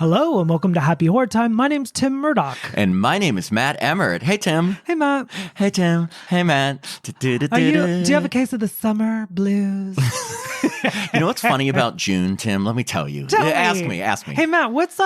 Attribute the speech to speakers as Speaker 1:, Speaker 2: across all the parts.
Speaker 1: Hello and welcome to Happy Horror Time. My name's Tim Murdoch.
Speaker 2: And my name is Matt Emmert. Hey, Tim.
Speaker 1: Hey, Matt.
Speaker 2: Hey, Tim. Hey, Matt.
Speaker 1: Do you have a case of the summer blues?
Speaker 2: You know what's funny about June, Tim? Let me tell you. Ask me.
Speaker 1: Hey, Matt, what's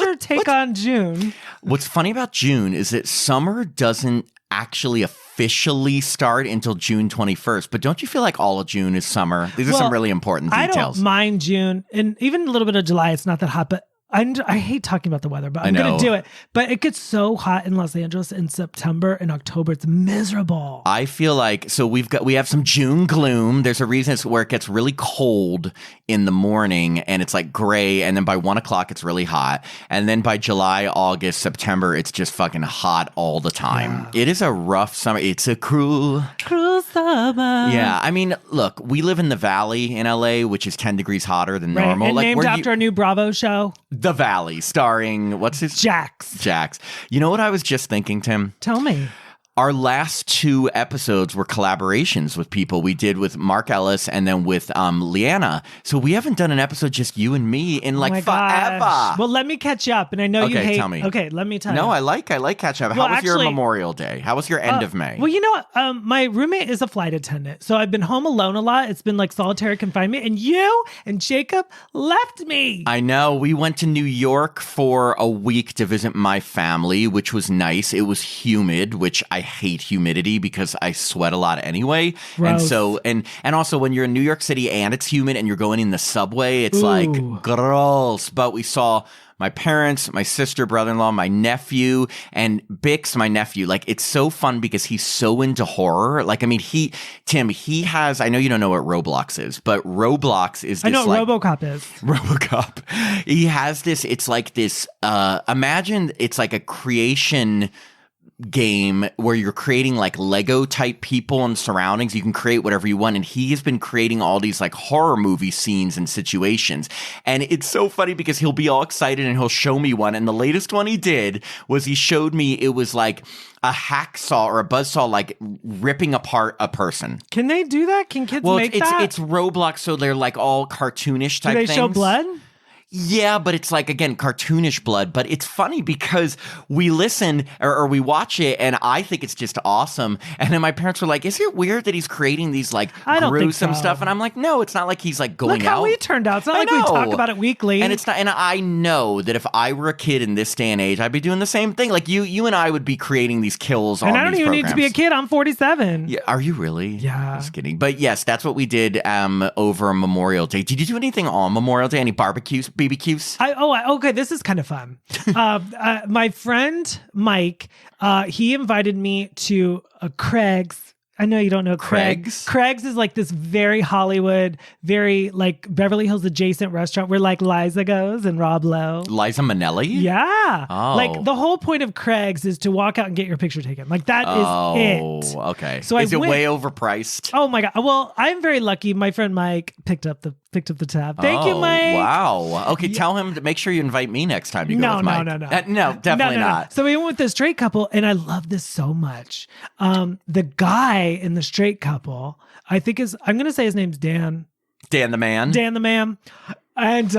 Speaker 1: your take on June?
Speaker 2: What's funny about June is that summer doesn't actually officially start until June 21st. But don't you feel like all of June is summer? These are some really important details.
Speaker 1: I don't mind June, and even a little bit of July. It's not that hot, but I hate talking about the weather, but I'm going to do it. But it gets so hot in Los Angeles in September and October. It's miserable.
Speaker 2: I feel like, so we have some June gloom. There's a reason it's where it gets really cold in the morning and it's like gray. And then by 1 o'clock, it's really hot. And then by July, August, September, it's just fucking hot all the time. Yeah. It is a rough summer. It's a cruel summer. Yeah. I mean, look, we live in the Valley in LA, which is 10 degrees hotter than normal.
Speaker 1: And named after a new Bravo show.
Speaker 2: The Valley, starring, what's his? Jax. You know what I was just thinking, Tim?
Speaker 1: Tell me.
Speaker 2: Our last two episodes were collaborations with people. We did with Mark Ellis and then with Leanna. So we haven't done an episode just you and me in like forever.
Speaker 1: Gosh. Well, let me catch up. And I know you hate.
Speaker 2: Tell me.
Speaker 1: Okay, let me tell you.
Speaker 2: No, I like catch up. How was your Memorial Day? How was your end of May?
Speaker 1: Well, you know what? My roommate is a flight attendant. So I've been home alone a lot. It's been like solitary confinement. And you and Jacob left me.
Speaker 2: I know. We went to New York for a week to visit my family, which was nice. It was humid, which I hate humidity because I sweat a lot anyway.
Speaker 1: Gross.
Speaker 2: And so and also when you're in New York City and it's humid and you're going in the subway, it's like gross. But we saw my parents, my sister, brother-in-law, my nephew, and Bix, my nephew. Like, it's so fun because he's so into horror. Like, I mean, Tim, he has, I know you don't know what Roblox is, but Roblox is this,
Speaker 1: I know what RoboCop is.
Speaker 2: RoboCop. He has this, it's like this, imagine it's like a creation game where you're creating like Lego type people and surroundings. You can create whatever you want. And he has been creating all these like horror movie scenes and situations. And it's so funny because he'll be all excited and he'll show me one. And the latest one he did was he showed me it was like a hacksaw or a buzzsaw like ripping apart a person.
Speaker 1: Can they do that? Can kids make that?
Speaker 2: It's Roblox, so they're like all cartoonish type things.
Speaker 1: Do they show blood?
Speaker 2: Yeah, but it's like, again, cartoonish blood. But it's funny because we listen or we watch it and I think it's just awesome. And then my parents were like, is it weird that he's creating these like gruesome stuff? And I'm like, no, it's not like he's like going out.
Speaker 1: Look how we turned out. It's not like we talk about it weekly.
Speaker 2: And it's not. And I know that if I were a kid in this day and age, I'd be doing the same thing. Like you and I would be creating these kills on these programs. And I don't even need to
Speaker 1: be a kid. I'm 47.
Speaker 2: Yeah, are you really?
Speaker 1: Yeah.
Speaker 2: Just kidding. But yes, that's what we did over Memorial Day. Did you do anything on Memorial Day? Any barbecues? BBQs?
Speaker 1: Okay, this is kind of fun. My friend Mike, he invited me to Craig's. I know you don't know Craig's. Craig's is like this very Hollywood, very like Beverly Hills adjacent restaurant where like Liza goes and Rob Lowe.
Speaker 2: Liza Minnelli?
Speaker 1: Yeah.
Speaker 2: Oh.
Speaker 1: Like the whole point of Craig's is to walk out and get your picture taken. Like that is it.
Speaker 2: Oh, okay.
Speaker 1: So
Speaker 2: is it way overpriced?
Speaker 1: Oh my God. Well, I'm very lucky. My friend Mike picked up the tab. Thank you, Mike.
Speaker 2: Wow. Okay, tell him to make sure you invite me next time you go with Mike.
Speaker 1: No,
Speaker 2: no, definitely not.
Speaker 1: So we went with this straight couple, and I love this so much. The guy in the straight couple, I'm going to say his name's Dan.
Speaker 2: Dan the man.
Speaker 1: Dan the man. And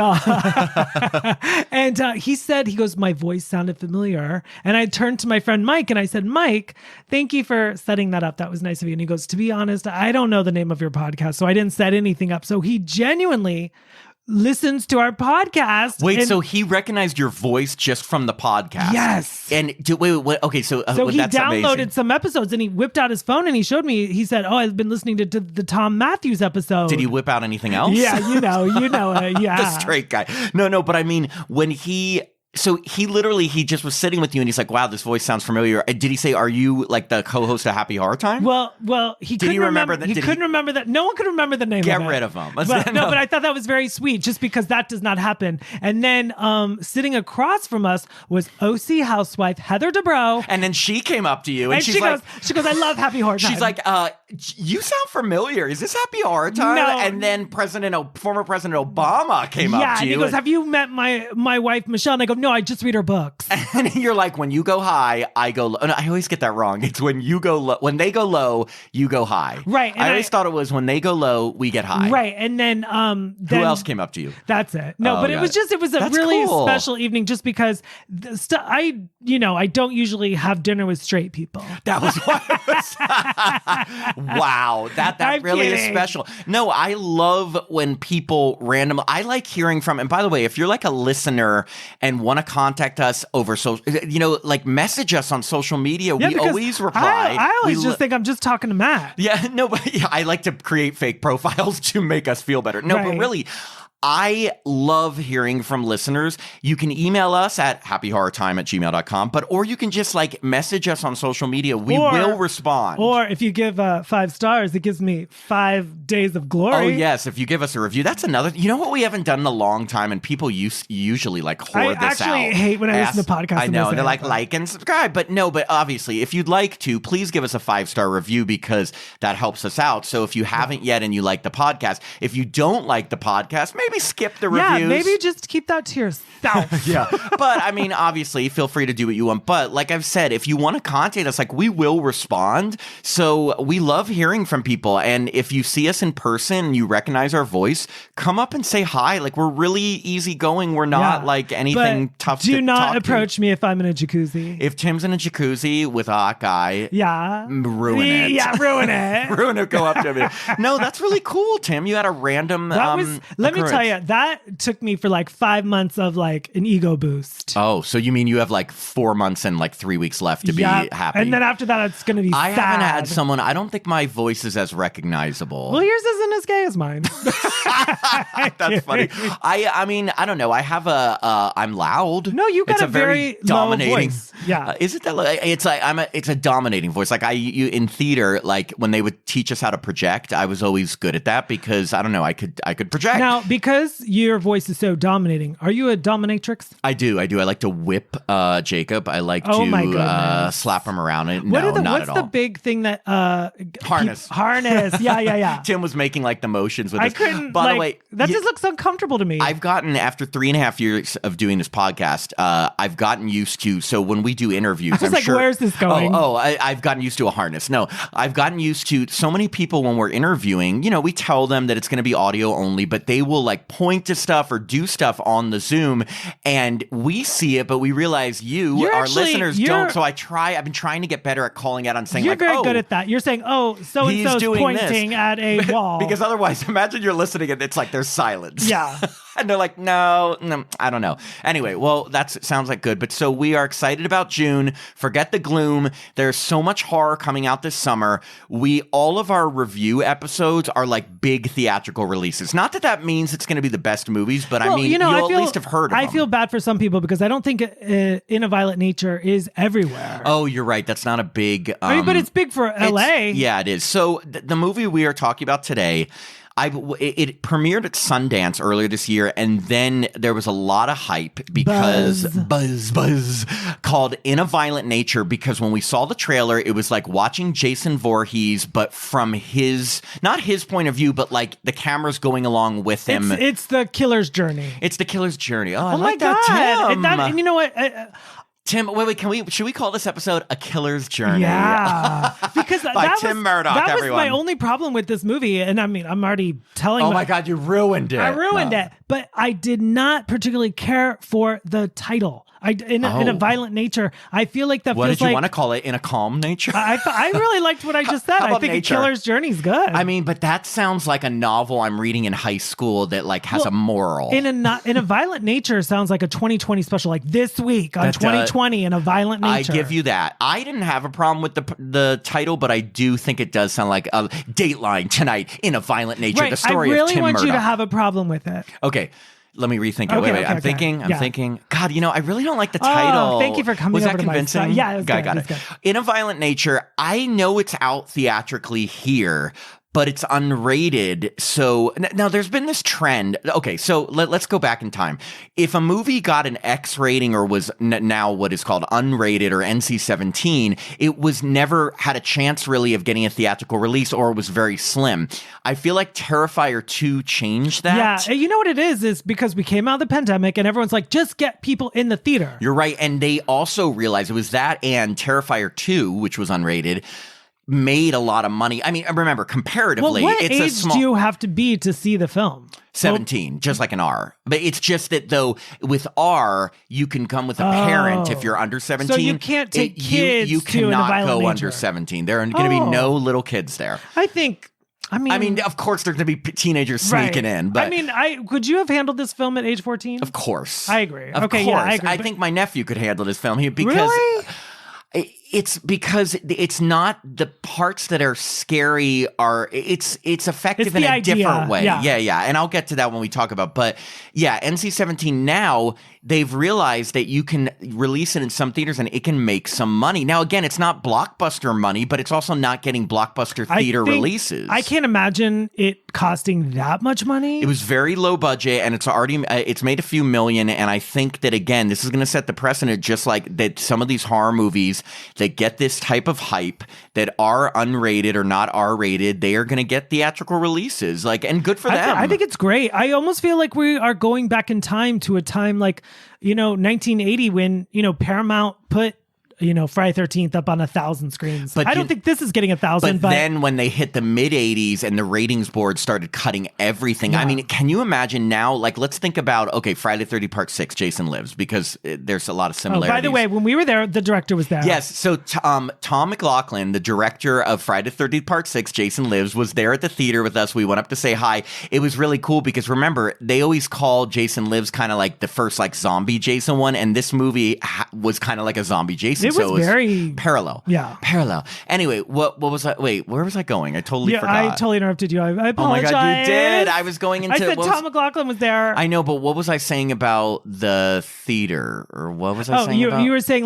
Speaker 1: he said, he goes, my voice sounded familiar. And I turned to my friend Mike and I said, Mike, thank you for setting that up. That was nice of you. And he goes, to be honest, I don't know the name of your podcast, so I didn't set anything up. So he genuinely listens to our podcast.
Speaker 2: Wait, so he recognized your voice just from the podcast?
Speaker 1: Yes.
Speaker 2: And wait. Okay, so
Speaker 1: he
Speaker 2: that's
Speaker 1: downloaded
Speaker 2: amazing.
Speaker 1: some episodes and he whipped out his phone and he showed me. He said, "Oh, I've been listening to the Tom Matthews episode."
Speaker 2: Did he whip out anything else?
Speaker 1: Yeah, you know it. Yeah,
Speaker 2: the straight guy. No, but I mean when he. So he just was sitting with you and he's like, wow, this voice sounds familiar. Did he say, are you like the co-host of Happy Horror Time?
Speaker 1: Well, he couldn't remember that. He couldn't remember that. No one could remember the name of it.
Speaker 2: Get rid of him.
Speaker 1: But I thought that was very sweet just because that does not happen. And then sitting across from us was OC housewife Heather Dubrow.
Speaker 2: And then she came up to you and
Speaker 1: she goes, I love Happy Horror Time.
Speaker 2: She's like, You sound familiar. Is this Happy Hour Time?
Speaker 1: No.
Speaker 2: And then former President Obama came up to you.
Speaker 1: Yeah, and he goes, have you met my wife, Michelle? And I go, no, I just read her books.
Speaker 2: And you're like, when you go high, I go low. No, I always get that wrong. It's when you go low. When they go low, you go high.
Speaker 1: Right.
Speaker 2: I always thought it was when they go low, we get high.
Speaker 1: Right. And then
Speaker 2: who else came up to you?
Speaker 1: That's it. No, but it was a
Speaker 2: That's
Speaker 1: really
Speaker 2: cool.
Speaker 1: special evening just because I don't usually have dinner with straight people.
Speaker 2: That was what it was. Wow. That
Speaker 1: I'm
Speaker 2: really is
Speaker 1: kidding.
Speaker 2: special. No, I love when people I like hearing from, and by the way, if you're like a listener and want to contact us over social, like message us on social media.
Speaker 1: Yeah,
Speaker 2: we always reply.
Speaker 1: I always just think I'm just talking to Matt.
Speaker 2: Yeah, no, but I like to create fake profiles to make us feel better. No,
Speaker 1: Right.
Speaker 2: but really, I love hearing from listeners. You can email us at happyhorrortime@gmail.com, or you can just like message us on social media. We will respond.
Speaker 1: Or if you give 5 stars, it gives me 5 days of glory.
Speaker 2: Oh, yes. If you give us a review, that's another. You know what we haven't done in a long time, and people usually like hoard this out.
Speaker 1: I actually hate when I listen to podcasts.
Speaker 2: I know.
Speaker 1: and
Speaker 2: They're like and subscribe. But obviously, if you'd like to, please give us a 5-star review because that helps us out. So if you haven't yet and you like the podcast, if you don't like the podcast, maybe skip the reviews.
Speaker 1: Yeah, maybe just keep that to yourself.
Speaker 2: Yeah. But I mean, obviously, feel free to do what you want. But like I've said, if you want to contact us, like we will respond. So we love hearing from people. And if you see us in person and you recognize our voice, come up and say hi. Like we're really easygoing. We're not like anything tough to
Speaker 1: do not
Speaker 2: talk
Speaker 1: approach
Speaker 2: to.
Speaker 1: me if I'm in a jacuzzi.
Speaker 2: If Tim's in a jacuzzi with a hot guy, ruin it.
Speaker 1: Yeah, ruin it.
Speaker 2: Ruin it. Go up to him. No, that's really cool, Tim. You had a random.
Speaker 1: Let me tell you, that took me for like 5 months of like an ego boost.
Speaker 2: Oh, so you mean you have like 4 months and like 3 weeks left to be happy?
Speaker 1: And then after that, it's going to be
Speaker 2: I
Speaker 1: sad.
Speaker 2: haven't had someone. I don't think my voice is as recognizable.
Speaker 1: Well, yours isn't as gay as mine.
Speaker 2: That's funny. I mean, I don't know. I have I'm loud.
Speaker 1: No, you got
Speaker 2: it's
Speaker 1: a very
Speaker 2: dominating
Speaker 1: low voice. Yeah.
Speaker 2: Is it that? It's like it's a dominating voice. Like in theater, like when they would teach us how to project, I was always good at that because I don't know. I could project.
Speaker 1: Now, because your voice is so dominating, are you a dominatrix?
Speaker 2: I do. I like to whip Jacob. I like
Speaker 1: my
Speaker 2: to
Speaker 1: goodness.
Speaker 2: slap him around. Not
Speaker 1: What's
Speaker 2: at all.
Speaker 1: the big thing that
Speaker 2: Harness.
Speaker 1: Harness. Yeah.
Speaker 2: Tim was making like the motions with
Speaker 1: I
Speaker 2: us.
Speaker 1: couldn't.
Speaker 2: By the way,
Speaker 1: that just looks uncomfortable to me.
Speaker 2: I've gotten, after 3.5 years of doing this podcast, I've gotten used to, so when we do interviews,
Speaker 1: I was like, where's this going?
Speaker 2: I've gotten used to a harness. No, I've gotten used to so many people when we're interviewing, we tell them that it's going to be audio only, but they will like point to stuff or do stuff on the Zoom and we see it, but we realize our listeners don't. So I've been trying to get better at calling out on saying
Speaker 1: you're
Speaker 2: like,
Speaker 1: very good at that. You're saying, so-and-so's pointing at a wall.
Speaker 2: Because otherwise, imagine you're listening and it's like there's silence.
Speaker 1: Yeah.
Speaker 2: And they're like, no, I don't know. Anyway, well, that sounds like good. But so we are excited about June. Forget the gloom. There's so much horror coming out this summer. All of our review episodes are like big theatrical releases. Not that means it's going to be the best movies, but I mean, you'll at least have heard of them.
Speaker 1: I feel bad for some people because I don't think In a Violent Nature is everywhere.
Speaker 2: Oh, you're right. That's not a big...
Speaker 1: but it's big for LA.
Speaker 2: Yeah, it is. So the movie we are talking about today... It premiered at Sundance earlier this year, and then there was a lot of hype because buzz called In a Violent Nature, because when we saw the trailer, it was like watching Jason Voorhees, but from not his point of view, but like the camera's going along with him.
Speaker 1: It's the killer's journey.
Speaker 2: It's the killer's journey. Oh, I
Speaker 1: oh
Speaker 2: like
Speaker 1: my God.
Speaker 2: that, Tim.
Speaker 1: And you know what?
Speaker 2: Tim, wait, should we call this episode A Killer's Journey?
Speaker 1: Yeah. Because
Speaker 2: By Tim Murdoch,
Speaker 1: that
Speaker 2: everyone.
Speaker 1: was my only problem with this movie. And I mean, I'm already telling
Speaker 2: Oh my God, you ruined it.
Speaker 1: I ruined it. But I did not particularly care for the title. In a Violent Nature, I feel like that
Speaker 2: what
Speaker 1: feels
Speaker 2: did you
Speaker 1: like...
Speaker 2: want to call it? In a Calm Nature?
Speaker 1: I really liked what I just said. I think A Killer's Journey is good.
Speaker 2: I mean, but that sounds like a novel I'm reading in high school that like has a moral.
Speaker 1: In a Violent Nature sounds like a 2020 special, like this week on 2020 In a Violent Nature.
Speaker 2: I give you that. I didn't have a problem with the title, but I do think it does sound like a Dateline tonight in a Violent Nature.
Speaker 1: Right.
Speaker 2: The story
Speaker 1: of Tim Murdoch. I really want you to have a problem with it.
Speaker 2: Okay. Let me rethink it. Wait. I'm thinking. God, I really don't like the title.
Speaker 1: Oh, thank you for coming over to my side. Yeah, it was
Speaker 2: got it.
Speaker 1: Good.
Speaker 2: In a Violent Nature, I know it's out theatrically here, but it's unrated. So now there's been this trend. Okay, so let's go back in time. If a movie got an X rating or was now what is called unrated or NC-17, it was never had a chance really of getting a theatrical release, or it was very slim. I feel like Terrifier 2 changed that.
Speaker 1: Yeah, you know what it is because we came out of the pandemic and everyone's like, just get people in the theater.
Speaker 2: You're right. And they also realized it was that, and Terrifier 2, which was unrated, made a lot of money. I mean, remember, comparatively,
Speaker 1: what
Speaker 2: it's
Speaker 1: age
Speaker 2: a small...
Speaker 1: do you have to be to see the film?
Speaker 2: 17, just like an R. But it's just that, though, with R, you can come with a parent if you're under 17.
Speaker 1: So you can't take kids
Speaker 2: you
Speaker 1: to
Speaker 2: cannot
Speaker 1: a violent
Speaker 2: go
Speaker 1: nature.
Speaker 2: under 17. There are going to be no little kids there.
Speaker 1: I mean,
Speaker 2: of course, there's going to be teenagers sneaking in. But
Speaker 1: I mean, could you have handled this film at age 14?
Speaker 2: Of course.
Speaker 1: I agree.
Speaker 2: Of course.
Speaker 1: Yeah, I agree.
Speaker 2: I think my nephew could handle this film because...
Speaker 1: Really?
Speaker 2: It's because it's not the parts that are scary it's effective in a different way. Yeah. And I'll get to that when we talk about, but yeah, NC-17 now, they've realized that you can release it in some theaters and it can make some money. Now, again, it's not blockbuster money, but it's also not getting blockbuster theater releases.
Speaker 1: I can't imagine it costing that much money.
Speaker 2: It was very low budget, and it's made a few million. And I think that, again, this is going to set the precedent, just like that some of these horror movies that get this type of hype that are unrated or not R-rated, they are going to get theatrical releases. And good for them.
Speaker 1: I think it's great. I almost feel like we are going back in time to a time like, 1980 when, Paramount put Friday 13th up on 1,000 screens. But I don't think this is getting 1,000.
Speaker 2: But then when they hit the mid 80s and the ratings board started cutting everything, I mean, can you imagine now? Let's think about, Friday 30 Part 6, Jason Lives, because there's a lot of similarities.
Speaker 1: By the way, when we were there, the director was there.
Speaker 2: Yes. So Tom McLaughlin, the director of Friday 30 Part 6, Jason Lives, was there at the theater with us. We went up to say hi. It was really cool because, remember, they always call Jason Lives kind of like the first zombie Jason one, and this movie was kind of like a zombie Jason.
Speaker 1: It was very
Speaker 2: parallel.
Speaker 1: Yeah.
Speaker 2: Parallel. Anyway, what was I? Wait, where was I going? I totally forgot.
Speaker 1: I totally interrupted you. I apologize.
Speaker 2: Oh my God, you did. I was going into...
Speaker 1: I said Tom McLaughlin was there.
Speaker 2: I know, but what was I saying about the theater? Or what was I saying about...
Speaker 1: you were saying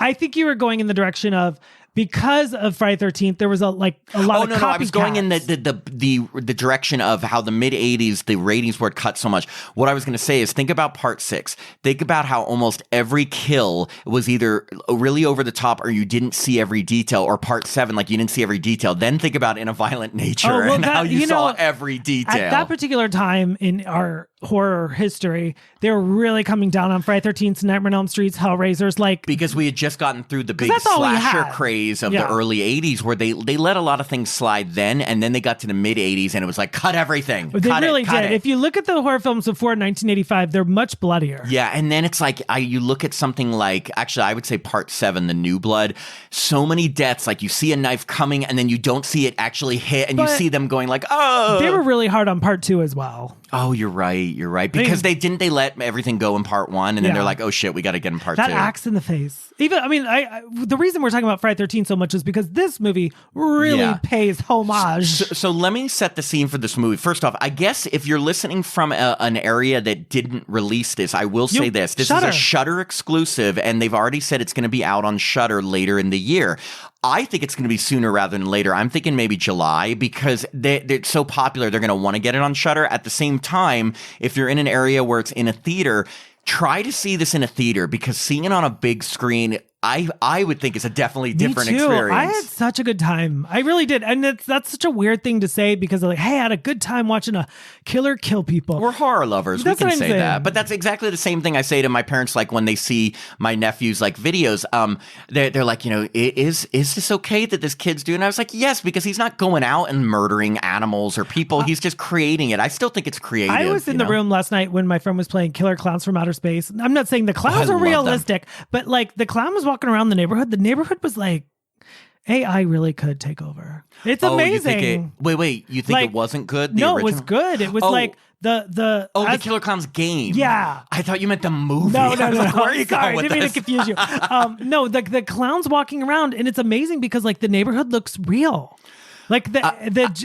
Speaker 1: I think you were going in the direction of... Because of Friday 13th, there was a lot of copycats.
Speaker 2: No, I was going in the direction of how the mid 80s the ratings board cut so much. What I was going to say is, think about Part 6. Think about how almost every kill was either really over the top or you didn't see every detail, or Part 7, you didn't see every detail. Then think about In a Violent Nature and how you saw every detail.
Speaker 1: At that particular time in our horror history, they were really coming down on Friday 13th, Nightmare on Elm Street's, Hellraisers,
Speaker 2: because we had just gotten through the big slasher craze of the early 80s, where they let a lot of things slide then, and then they got to the mid 80s and it was cut everything.
Speaker 1: They really did. If you look at the horror films before 1985, they're much bloodier.
Speaker 2: Yeah, and then it's you look at something actually I would say Part 7, The New Blood, so many deaths, you see a knife coming and then you don't see it actually hit, and you see them going oh.
Speaker 1: They were really hard on Part 2 as well.
Speaker 2: Oh, you're right. Because they let everything go in Part 1, and then they're like, oh shit, we got to get in Part 2.
Speaker 1: That axe in the face. Even, the reason we're talking about Friday 13 so much is because this movie really pays homage.
Speaker 2: So let me set the scene for this movie. First off, I guess if you're listening from an area that didn't release this, I will say this. This is a Shudder exclusive, and they've already said it's going to be out on Shudder later in the year. I think it's going to be sooner rather than later. I'm thinking maybe July, because they're so popular, they're going to want to get it on Shudder. At the same time, if you're in an area where it's in a theater, try to see this in a theater, because seeing it on a big screen, I would think it's a definitely different experience.
Speaker 1: I had such a good time. I really did. And that's such a weird thing to say, because they're hey, I had a good time watching a killer kill people.
Speaker 2: We're horror lovers. We can say that. But that's exactly the same thing I say to my parents, when they see my nephew's videos. They're like, is this okay that this kid's doing? And I was like, yes, because he's not going out and murdering animals or people. He's just creating it. I still think it's creative.
Speaker 1: I was in the room last night when my friend was playing Killer Clowns from Outer Space. I'm not saying the clowns are realistic, but the clown was walking around the neighborhood. The neighborhood was AI really could take over. It's amazing.
Speaker 2: Wait, you think it wasn't good?
Speaker 1: No, original? It was good. It was the
Speaker 2: Killer Clowns game.
Speaker 1: Yeah.
Speaker 2: I thought you meant the movie.
Speaker 1: No.
Speaker 2: Where are you going with
Speaker 1: this? Didn't mean to confuse you. No, the clown's walking around, and it's amazing because the neighborhood looks real. Like the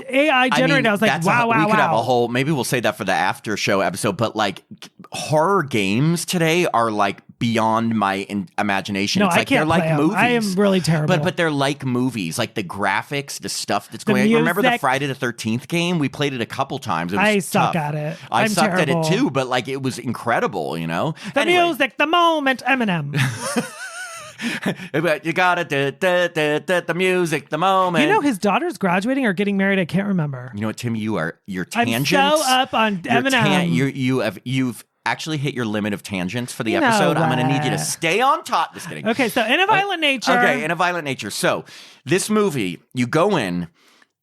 Speaker 1: AI generated, I was like, wow.
Speaker 2: We could have a whole, maybe we'll say that for the after show episode, but like horror games today are like beyond my imagination.
Speaker 1: No,
Speaker 2: it's like
Speaker 1: I can't
Speaker 2: they're like
Speaker 1: play 'em.
Speaker 2: movies.
Speaker 1: I am really terrible.
Speaker 2: But they're like movies, like the graphics, the stuff that's going on. Remember the Friday the 13th game? We played it a couple times. It was
Speaker 1: I
Speaker 2: tough.
Speaker 1: suck at it.
Speaker 2: I sucked
Speaker 1: terrible.
Speaker 2: at it too, but like it was incredible, you know?
Speaker 1: The music, the moment, Eminem.
Speaker 2: You gotta the music, the moment.
Speaker 1: You know, his daughter's graduating or getting married. I can't remember.
Speaker 2: You know what, Tim? Your tangents.
Speaker 1: I'm so up on Eminem.
Speaker 2: You've actually hit your limit of tangents for the episode. I'm going to need you to stay on top. Just kidding.
Speaker 1: Okay, so In a Violent Nature.
Speaker 2: Okay, In a Violent Nature. So this movie, you go in.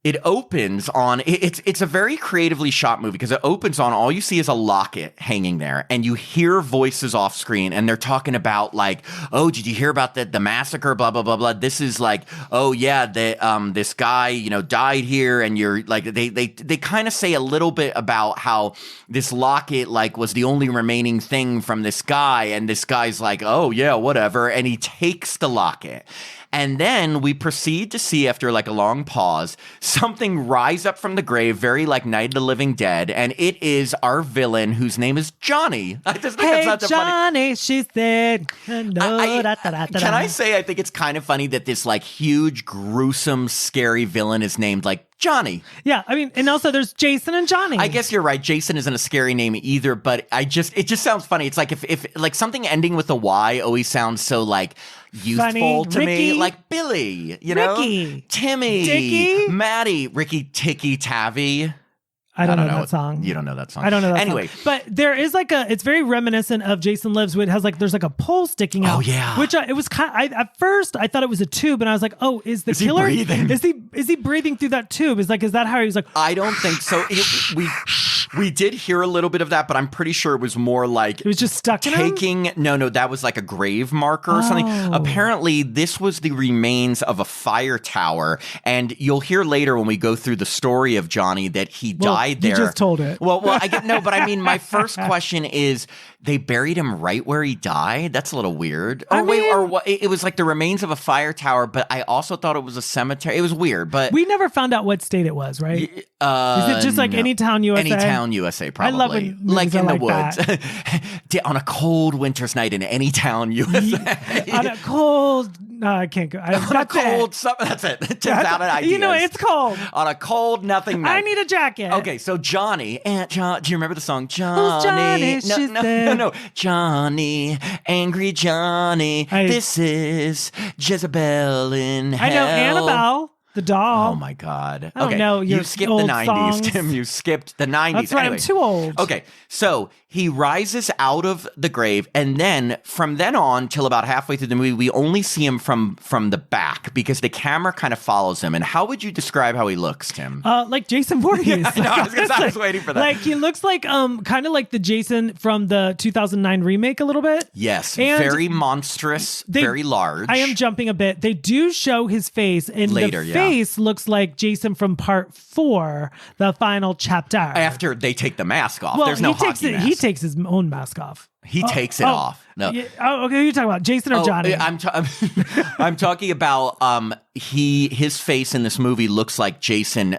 Speaker 2: It opens on, it's a very creatively shot movie because it opens on, all you see is a locket hanging there and you hear voices off screen and they're talking about like, oh, did you hear about the massacre, blah, blah, blah, blah. This is like, oh yeah, this guy, you know, died here, and you're like, they kind of say a little bit about how this locket like was the only remaining thing from this guy, and this guy's like, oh yeah, whatever, and he takes the locket. And then we proceed to see, after like a long pause, something rise up from the grave, very like Night of the Living Dead, and it is our villain, whose name is Johnny. I just think
Speaker 1: hey,
Speaker 2: that's such
Speaker 1: Johnny,
Speaker 2: a funny...
Speaker 1: she said.
Speaker 2: Can I say I think it's kind of funny that this like huge, gruesome, scary villain is named like Johnny.
Speaker 1: Yeah, I mean, and also there's Jason and Johnny.
Speaker 2: I guess you're right. Jason isn't a scary name either, but it just sounds funny. It's like if like something ending with a Y always sounds so like youthful to me, like Billy, you know,
Speaker 1: Ricky,
Speaker 2: Timmy,
Speaker 1: Dickie,
Speaker 2: Maddie, Ricky, Tikki, Tavi.
Speaker 1: I don't know that song.
Speaker 2: You don't know that song.
Speaker 1: I don't know that
Speaker 2: anyway,
Speaker 1: song. But there is like it's very reminiscent of Jason Lives. It has like, there's like a pole sticking out.
Speaker 2: Oh yeah.
Speaker 1: Which it was at first I thought it was a tube, and I was like, oh, is the killer?
Speaker 2: He breathing?
Speaker 1: Is he breathing through that tube? Is that how he was like?
Speaker 2: I don't think so. We did hear a little bit of that, but I'm pretty sure it was more like
Speaker 1: it was just stuck in him?
Speaker 2: No, that was like a grave marker or something. Apparently, this was the remains of a fire tower, and you'll hear later when we go through the story of Johnny that he died there.
Speaker 1: You just told it.
Speaker 2: Well, I get no, but I mean, my first question is, they buried him right where he died? That's a little weird. It was like the remains of a fire tower, but I also thought it was a cemetery. It was weird, but
Speaker 1: we never found out what state it was, right? Is it just like Anytown, USA?
Speaker 2: Anytown, USA, probably.
Speaker 1: I love it.
Speaker 2: Like in the woods. On a cold winter's night in Anytown, USA.
Speaker 1: On a cold... No, I can't go.
Speaker 2: On a cold summer. That's it. Tim's out of ideas.
Speaker 1: You know, it's cold.
Speaker 2: On a cold nothing night.
Speaker 1: I need a jacket.
Speaker 2: Okay, so Johnny, Aunt John, do you remember the song?
Speaker 1: Who's Johnny?
Speaker 2: No. Johnny, angry Johnny. This is Jezebel in hell.
Speaker 1: I know Annabelle. The doll.
Speaker 2: Oh my God.
Speaker 1: I don't know.
Speaker 2: You skipped the 90s,
Speaker 1: songs.
Speaker 2: Tim. You skipped the 90s.
Speaker 1: That's right.
Speaker 2: Anyway.
Speaker 1: I'm too old.
Speaker 2: Okay. So he rises out of the grave, and then from then on till about halfway through the movie, we only see him from the back because the camera kind of follows him. And how would you describe how he looks, Tim?
Speaker 1: Like Jason Voorhees.
Speaker 2: Yeah, I was waiting for that.
Speaker 1: Like he looks like kind of like the Jason from the 2009 remake a little bit.
Speaker 2: Yes.
Speaker 1: And
Speaker 2: very monstrous, very large.
Speaker 1: I am jumping a bit. They do show his face, and
Speaker 2: later,
Speaker 1: the face looks like Jason from part 4, the final chapter.
Speaker 2: After they take the mask off.
Speaker 1: Well,
Speaker 2: there's no hockey mask.
Speaker 1: He takes his own mask off.
Speaker 2: He takes it off. No.
Speaker 1: Yeah, okay, who are you talking about? Jason or Johnny?
Speaker 2: I'm talking about his face in this movie looks like Jason,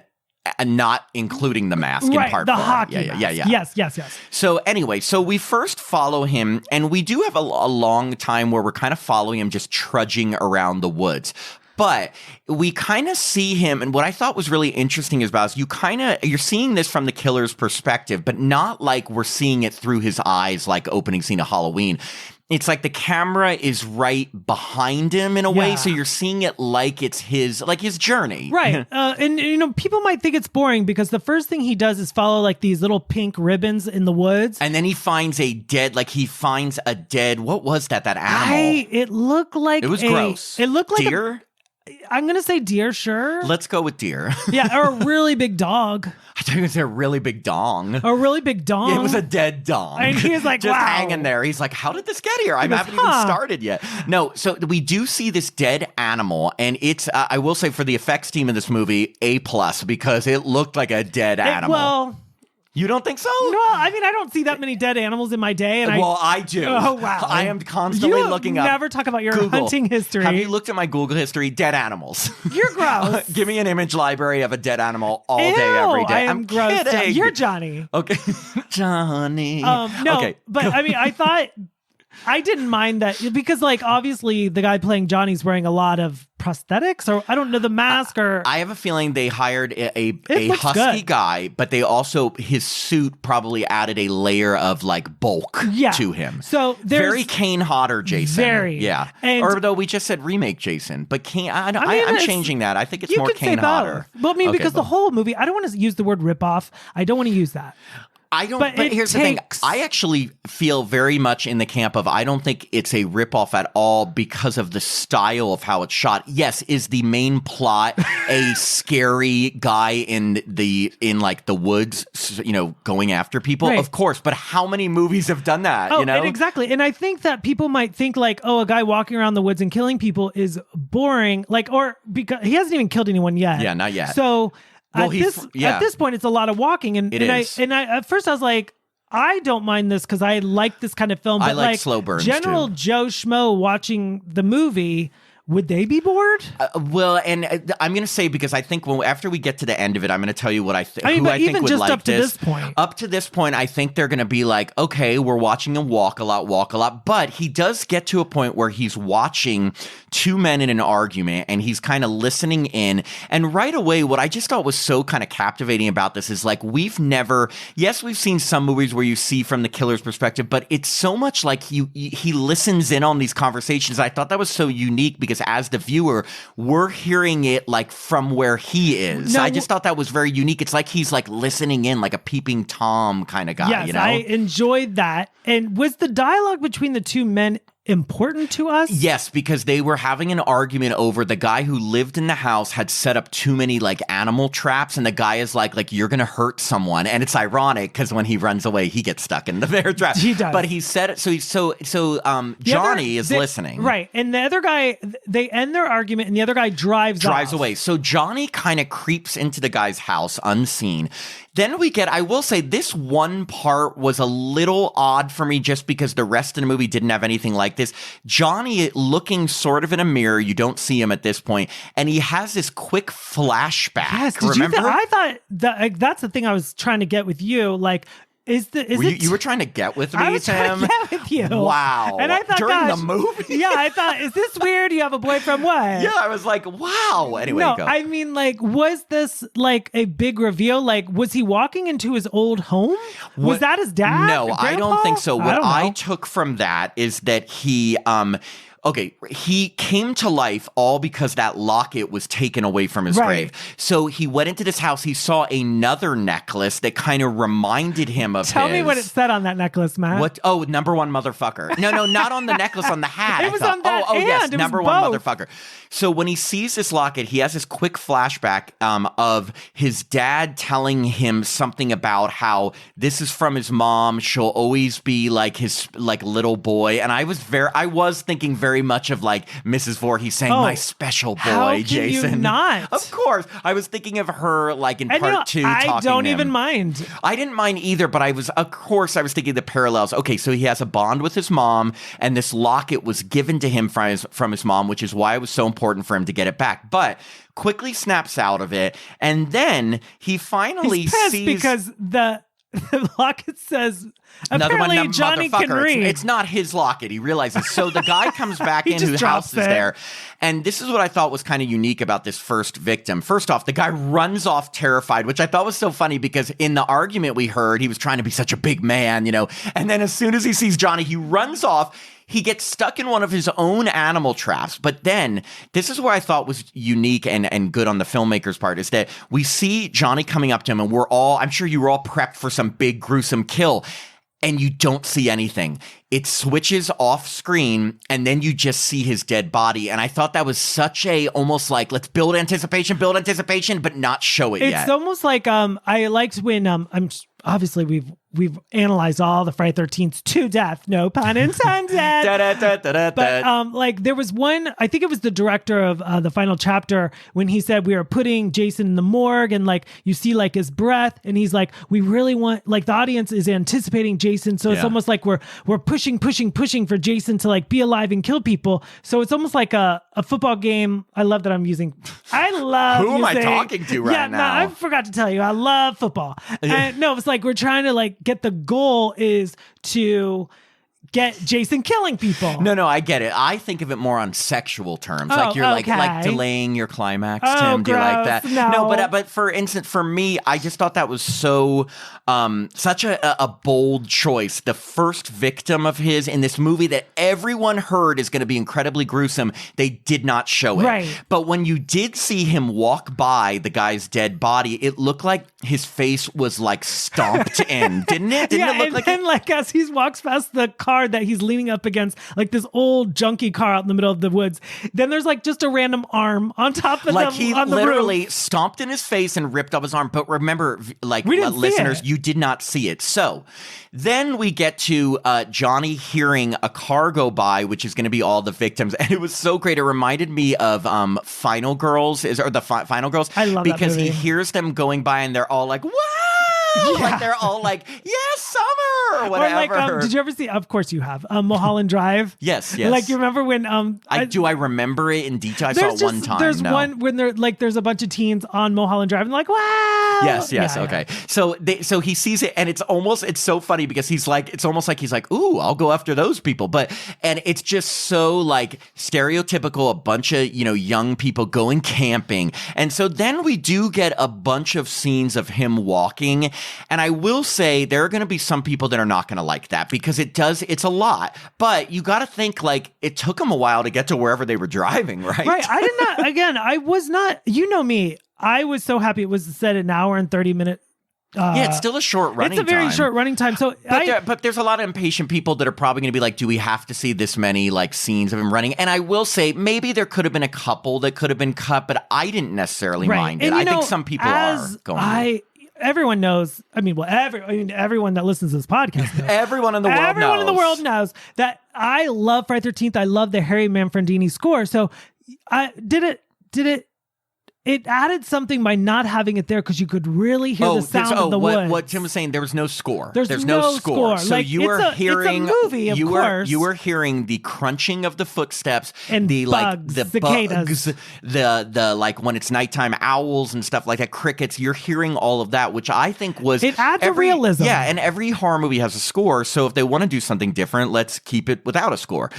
Speaker 2: not including the mask in part 4.
Speaker 1: The hockey mask. Yes.
Speaker 2: So anyway, we first follow him, and we do have a long time where we're kind of following him just trudging around the woods. But we kind of see him, and what I thought was really interesting is you're seeing this from the killer's perspective, but not like we're seeing it through his eyes, like opening scene of Halloween. It's like the camera is right behind him in a way, so you're seeing it like it's his journey.
Speaker 1: Right. And you know, people might think it's boring because the first thing he does is follow like these little pink ribbons in the woods.
Speaker 2: And then he finds a dead, what was that animal?
Speaker 1: It looked like
Speaker 2: it was gross.
Speaker 1: It looked like
Speaker 2: deer?
Speaker 1: I'm going to say deer, sure.
Speaker 2: Let's go with deer.
Speaker 1: Yeah, or a really big dog.
Speaker 2: I thought you were going to say a really big dong.
Speaker 1: A really big dong?
Speaker 2: Yeah, it was a dead dong.
Speaker 1: And he was like,
Speaker 2: just
Speaker 1: wow.
Speaker 2: hanging there. He's like, how did this get here? I haven't even started yet. No, so we do see this dead animal, and it's, I will say for the effects team in this movie, A+, because it looked like a dead animal. You don't think so?
Speaker 1: No, I mean, I don't see that many dead animals in my day. And
Speaker 2: I do.
Speaker 1: Oh, wow.
Speaker 2: I am constantly looking up.
Speaker 1: You never talk about your
Speaker 2: Google.
Speaker 1: hunting history.
Speaker 2: Have you looked at my Google history? Dead animals.
Speaker 1: You're gross.
Speaker 2: Give me an image library of a dead animal all
Speaker 1: Ew,
Speaker 2: day, every day.
Speaker 1: I'm gross.
Speaker 2: kidding.
Speaker 1: You're Johnny.
Speaker 2: Okay. Johnny.
Speaker 1: No,
Speaker 2: okay.
Speaker 1: But I mean, I thought... I didn't mind that because, like, obviously the guy playing Johnny's wearing a lot of prosthetics, or I don't know, the mask, or
Speaker 2: I have a feeling they hired a husky
Speaker 1: good.
Speaker 2: guy, but they also, his suit probably added a layer of like bulk to him.
Speaker 1: So there's
Speaker 2: very Kane Hodder Jason.
Speaker 1: Very.
Speaker 2: Yeah.
Speaker 1: And,
Speaker 2: or though we just said remake Jason, but Kane, I'm changing that. I think it's
Speaker 1: you
Speaker 2: more
Speaker 1: could
Speaker 2: Kane
Speaker 1: say
Speaker 2: Hodder.
Speaker 1: Both. Well, I mean, because the whole movie, I don't want to use the word ripoff. I don't want to use that.
Speaker 2: I don't, but here's the thing. I actually feel very much in the camp of I don't think it's a ripoff at all because of the style of how it's shot. Yes, is the main plot a scary guy in like the woods, you know, going after people?
Speaker 1: Right.
Speaker 2: Of course, but how many movies have done that?
Speaker 1: Oh,
Speaker 2: you know?
Speaker 1: and exactly. And I think that people might think like, oh, a guy walking around the woods and killing people is boring, like, or because he hasn't even killed anyone yet.
Speaker 2: Yeah, not yet.
Speaker 1: So.
Speaker 2: Well,
Speaker 1: at this point, it's a lot of walking, and I at first I was like, I don't mind this because I like this kind of film. But
Speaker 2: I like slow burns.
Speaker 1: General
Speaker 2: too.
Speaker 1: Joe Schmo watching the movie. Would they be bored?
Speaker 2: Well, and I'm going to say, because I think after we get to the end of it, I'm going to tell you what I think.
Speaker 1: I mean, but
Speaker 2: I think
Speaker 1: even
Speaker 2: would
Speaker 1: just
Speaker 2: like
Speaker 1: up to this point.
Speaker 2: Up to this point, I think they're going to be like, okay, we're watching him walk a lot. But he does get to a point where he's watching two men in an argument and he's kind of listening in. And right away, what I just thought was so kind of captivating about this is like, we've seen some movies where you see from the killer's perspective, but it's so much like he listens in on these conversations. I thought that was so unique because as the viewer, we're hearing it like from where he is. I just thought that was very unique. It's like he's like listening in, like a peeping Tom kind of guy.
Speaker 1: Yes,
Speaker 2: you know?
Speaker 1: I enjoyed that. And was the dialogue between the two men important to us?
Speaker 2: Yes, because they were having an argument over the guy who lived in the house had set up too many like animal traps, and the guy is like you're gonna hurt someone, and it's ironic because when he runs away, he gets stuck in the bear trap.
Speaker 1: He does,
Speaker 2: but he said it. So Johnny is listening,
Speaker 1: right? And the other guy, they end their argument, and the other guy drives
Speaker 2: away. So Johnny kind of creeps into the guy's house unseen. Then I will say this one part was a little odd for me just because the rest of the movie didn't have anything like this. Johnny looking sort of in a mirror, you don't see him at this point, and he has this quick flashback.
Speaker 1: Yes,
Speaker 2: remember?
Speaker 1: I thought that's the thing I was trying to get with you, like, you
Speaker 2: were trying to get with me,
Speaker 1: I was
Speaker 2: Tim?
Speaker 1: trying to get with you.
Speaker 2: Wow.
Speaker 1: And I thought,
Speaker 2: during the movie?
Speaker 1: Yeah, I thought, is this weird? You have a boyfriend? What?
Speaker 2: Yeah, I was like, wow. Anyway,
Speaker 1: no,
Speaker 2: go.
Speaker 1: I mean, like, was this like a big reveal? Like, was he walking into his old home? Was that his dad?
Speaker 2: No,
Speaker 1: Grandpa?
Speaker 2: I don't think so. What I
Speaker 1: know.
Speaker 2: took from that is that he came to life all because that locket was taken away from his grave. So he went into this house. He saw another necklace that kind of reminded him of
Speaker 1: Tell me what it said on that necklace, Matt.
Speaker 2: What? Oh, number one motherfucker. No, not on the necklace, on the hat.
Speaker 1: It was on that
Speaker 2: Oh, yes,
Speaker 1: and it
Speaker 2: number
Speaker 1: was
Speaker 2: one
Speaker 1: both.
Speaker 2: motherfucker. So when he sees this locket, he has this quick flashback of his dad telling him something about how this is from his mom. She'll always be like his like little boy. And I was thinking very much of like Mrs. Voorhees saying, my special boy,
Speaker 1: how can
Speaker 2: Jason.
Speaker 1: You not?
Speaker 2: Of course. I was thinking of her like in part two.
Speaker 1: I don't
Speaker 2: to him.
Speaker 1: even mind.
Speaker 2: I didn't mind either, but I was thinking the parallels. Okay, so he has a bond with his mom, and this locket was given to him from his mom, which is why it was so important for him to get it back. But quickly snaps out of it, and then he finally sees
Speaker 1: because the locket says apparently Johnny can read.
Speaker 2: It's not his locket. He realizes. So the guy comes back in whose house is there. And this is what I thought was kind of unique about this first victim. First off, the guy runs off terrified, which I thought was so funny because in the argument we heard, he was trying to be such a big man, you know. And then as soon as he sees Johnny, he runs off. He gets stuck in one of his own animal traps. But then, this is where I thought was unique and good on the filmmaker's part, is that we see Johnny coming up to him, and I'm sure you were all prepped for some big gruesome kill, and you don't see anything. It switches off screen, and then you just see his dead body. And I thought that was such almost like, let's build anticipation, but not show it yet.
Speaker 1: It's almost like, I liked when, obviously we've analyzed all the Friday 13th to death, no pun intended. But like there was one, I think it was the director of the final chapter when he said we are putting Jason in the morgue and like you see like his breath and he's like, we really want, like the audience is anticipating Jason. So it's almost like we're pushing for Jason to like be alive and kill people. So it's almost like a football game. I love that I'm using,
Speaker 2: Who am I talking to right now?
Speaker 1: Yeah, no, I forgot to tell you, I love football. And no, it's like we're trying to like get, the goal is to get Jason killing people.
Speaker 2: No, I get it. I think of it more on sexual terms. Like you're like delaying your climax, Tim. Do you like that?
Speaker 1: No,
Speaker 2: but for instance, for me, I just thought that was so such a bold choice. The first victim of his in this movie that everyone heard is going to be incredibly gruesome, they did not show it.
Speaker 1: Right.
Speaker 2: But when you did see him walk by the guy's dead body, it looked like his face was like stomped in, didn't it? Didn't it look like?
Speaker 1: And like as he walks past the car that he's leaning up against, like this old junky car out in the middle of the woods, then there's like just a random arm on top of
Speaker 2: like
Speaker 1: the
Speaker 2: he
Speaker 1: on the
Speaker 2: literally
Speaker 1: roof.
Speaker 2: Stomped in his face and ripped up his arm. But remember, like
Speaker 1: We didn't see
Speaker 2: listeners,
Speaker 1: it.
Speaker 2: you did not see it. So then we get to Johnny hearing a car go by, which is going to be all the victims, and it was so great. It reminded me of Final Girls, Final Girls.
Speaker 1: I love that
Speaker 2: because
Speaker 1: movie.
Speaker 2: he hears them going by and they're all like, "Wow!"
Speaker 1: Yeah.
Speaker 2: Like they're all like, "Yes, summer," or whatever.
Speaker 1: Or like, did you ever see? Of course you have Mulholland Drive.
Speaker 2: Yes.
Speaker 1: Like you remember when
Speaker 2: I remember it in detail. I saw it one time.
Speaker 1: There's one when there's a bunch of teens on Mulholland Drive and like, wow.
Speaker 2: Yes.
Speaker 1: Yeah,
Speaker 2: okay. Yeah. So he sees it, and it's so funny because he's like, it's almost like he's like, ooh, I'll go after those people. And it's just so like stereotypical, a bunch of, young people going camping. And so then we do get a bunch of scenes of him walking. And I will say there are going to be some people that are not going to like that because it's a lot. But you got to think like it took them a while to get to wherever they were driving, right?
Speaker 1: Right. I did not, again, I was not, you know me, I was so happy it was set an hour and 30-minute.
Speaker 2: Yeah, it's still a short running time.
Speaker 1: It's a very short running time. So
Speaker 2: but there's a lot of impatient people that are probably going to be like, do we have to see this many like scenes of him running? And I will say maybe there could have been a couple that could have been cut, but I didn't necessarily mind it. I think some people are going
Speaker 1: everyone knows. I mean, everyone that listens to this podcast knows.
Speaker 2: Everyone in the world
Speaker 1: knows that I love Friday 13th. I love the Harry Manfredini score. So it added something by not having it there because you could really hear the sound of the woods.
Speaker 2: What Tim was saying, there was no score.
Speaker 1: There's no score.
Speaker 2: So
Speaker 1: like,
Speaker 2: you were hearing
Speaker 1: it's a movie, of course.
Speaker 2: You were hearing the crunching of the footsteps
Speaker 1: and
Speaker 2: the
Speaker 1: bugs,
Speaker 2: the
Speaker 1: cicadas.
Speaker 2: bugs, the like when it's nighttime owls and stuff like that, crickets. You're hearing all of that, which I think was
Speaker 1: it adds a realism.
Speaker 2: Yeah, and every horror movie has a score. So if they want to do something different, let's keep it without a score.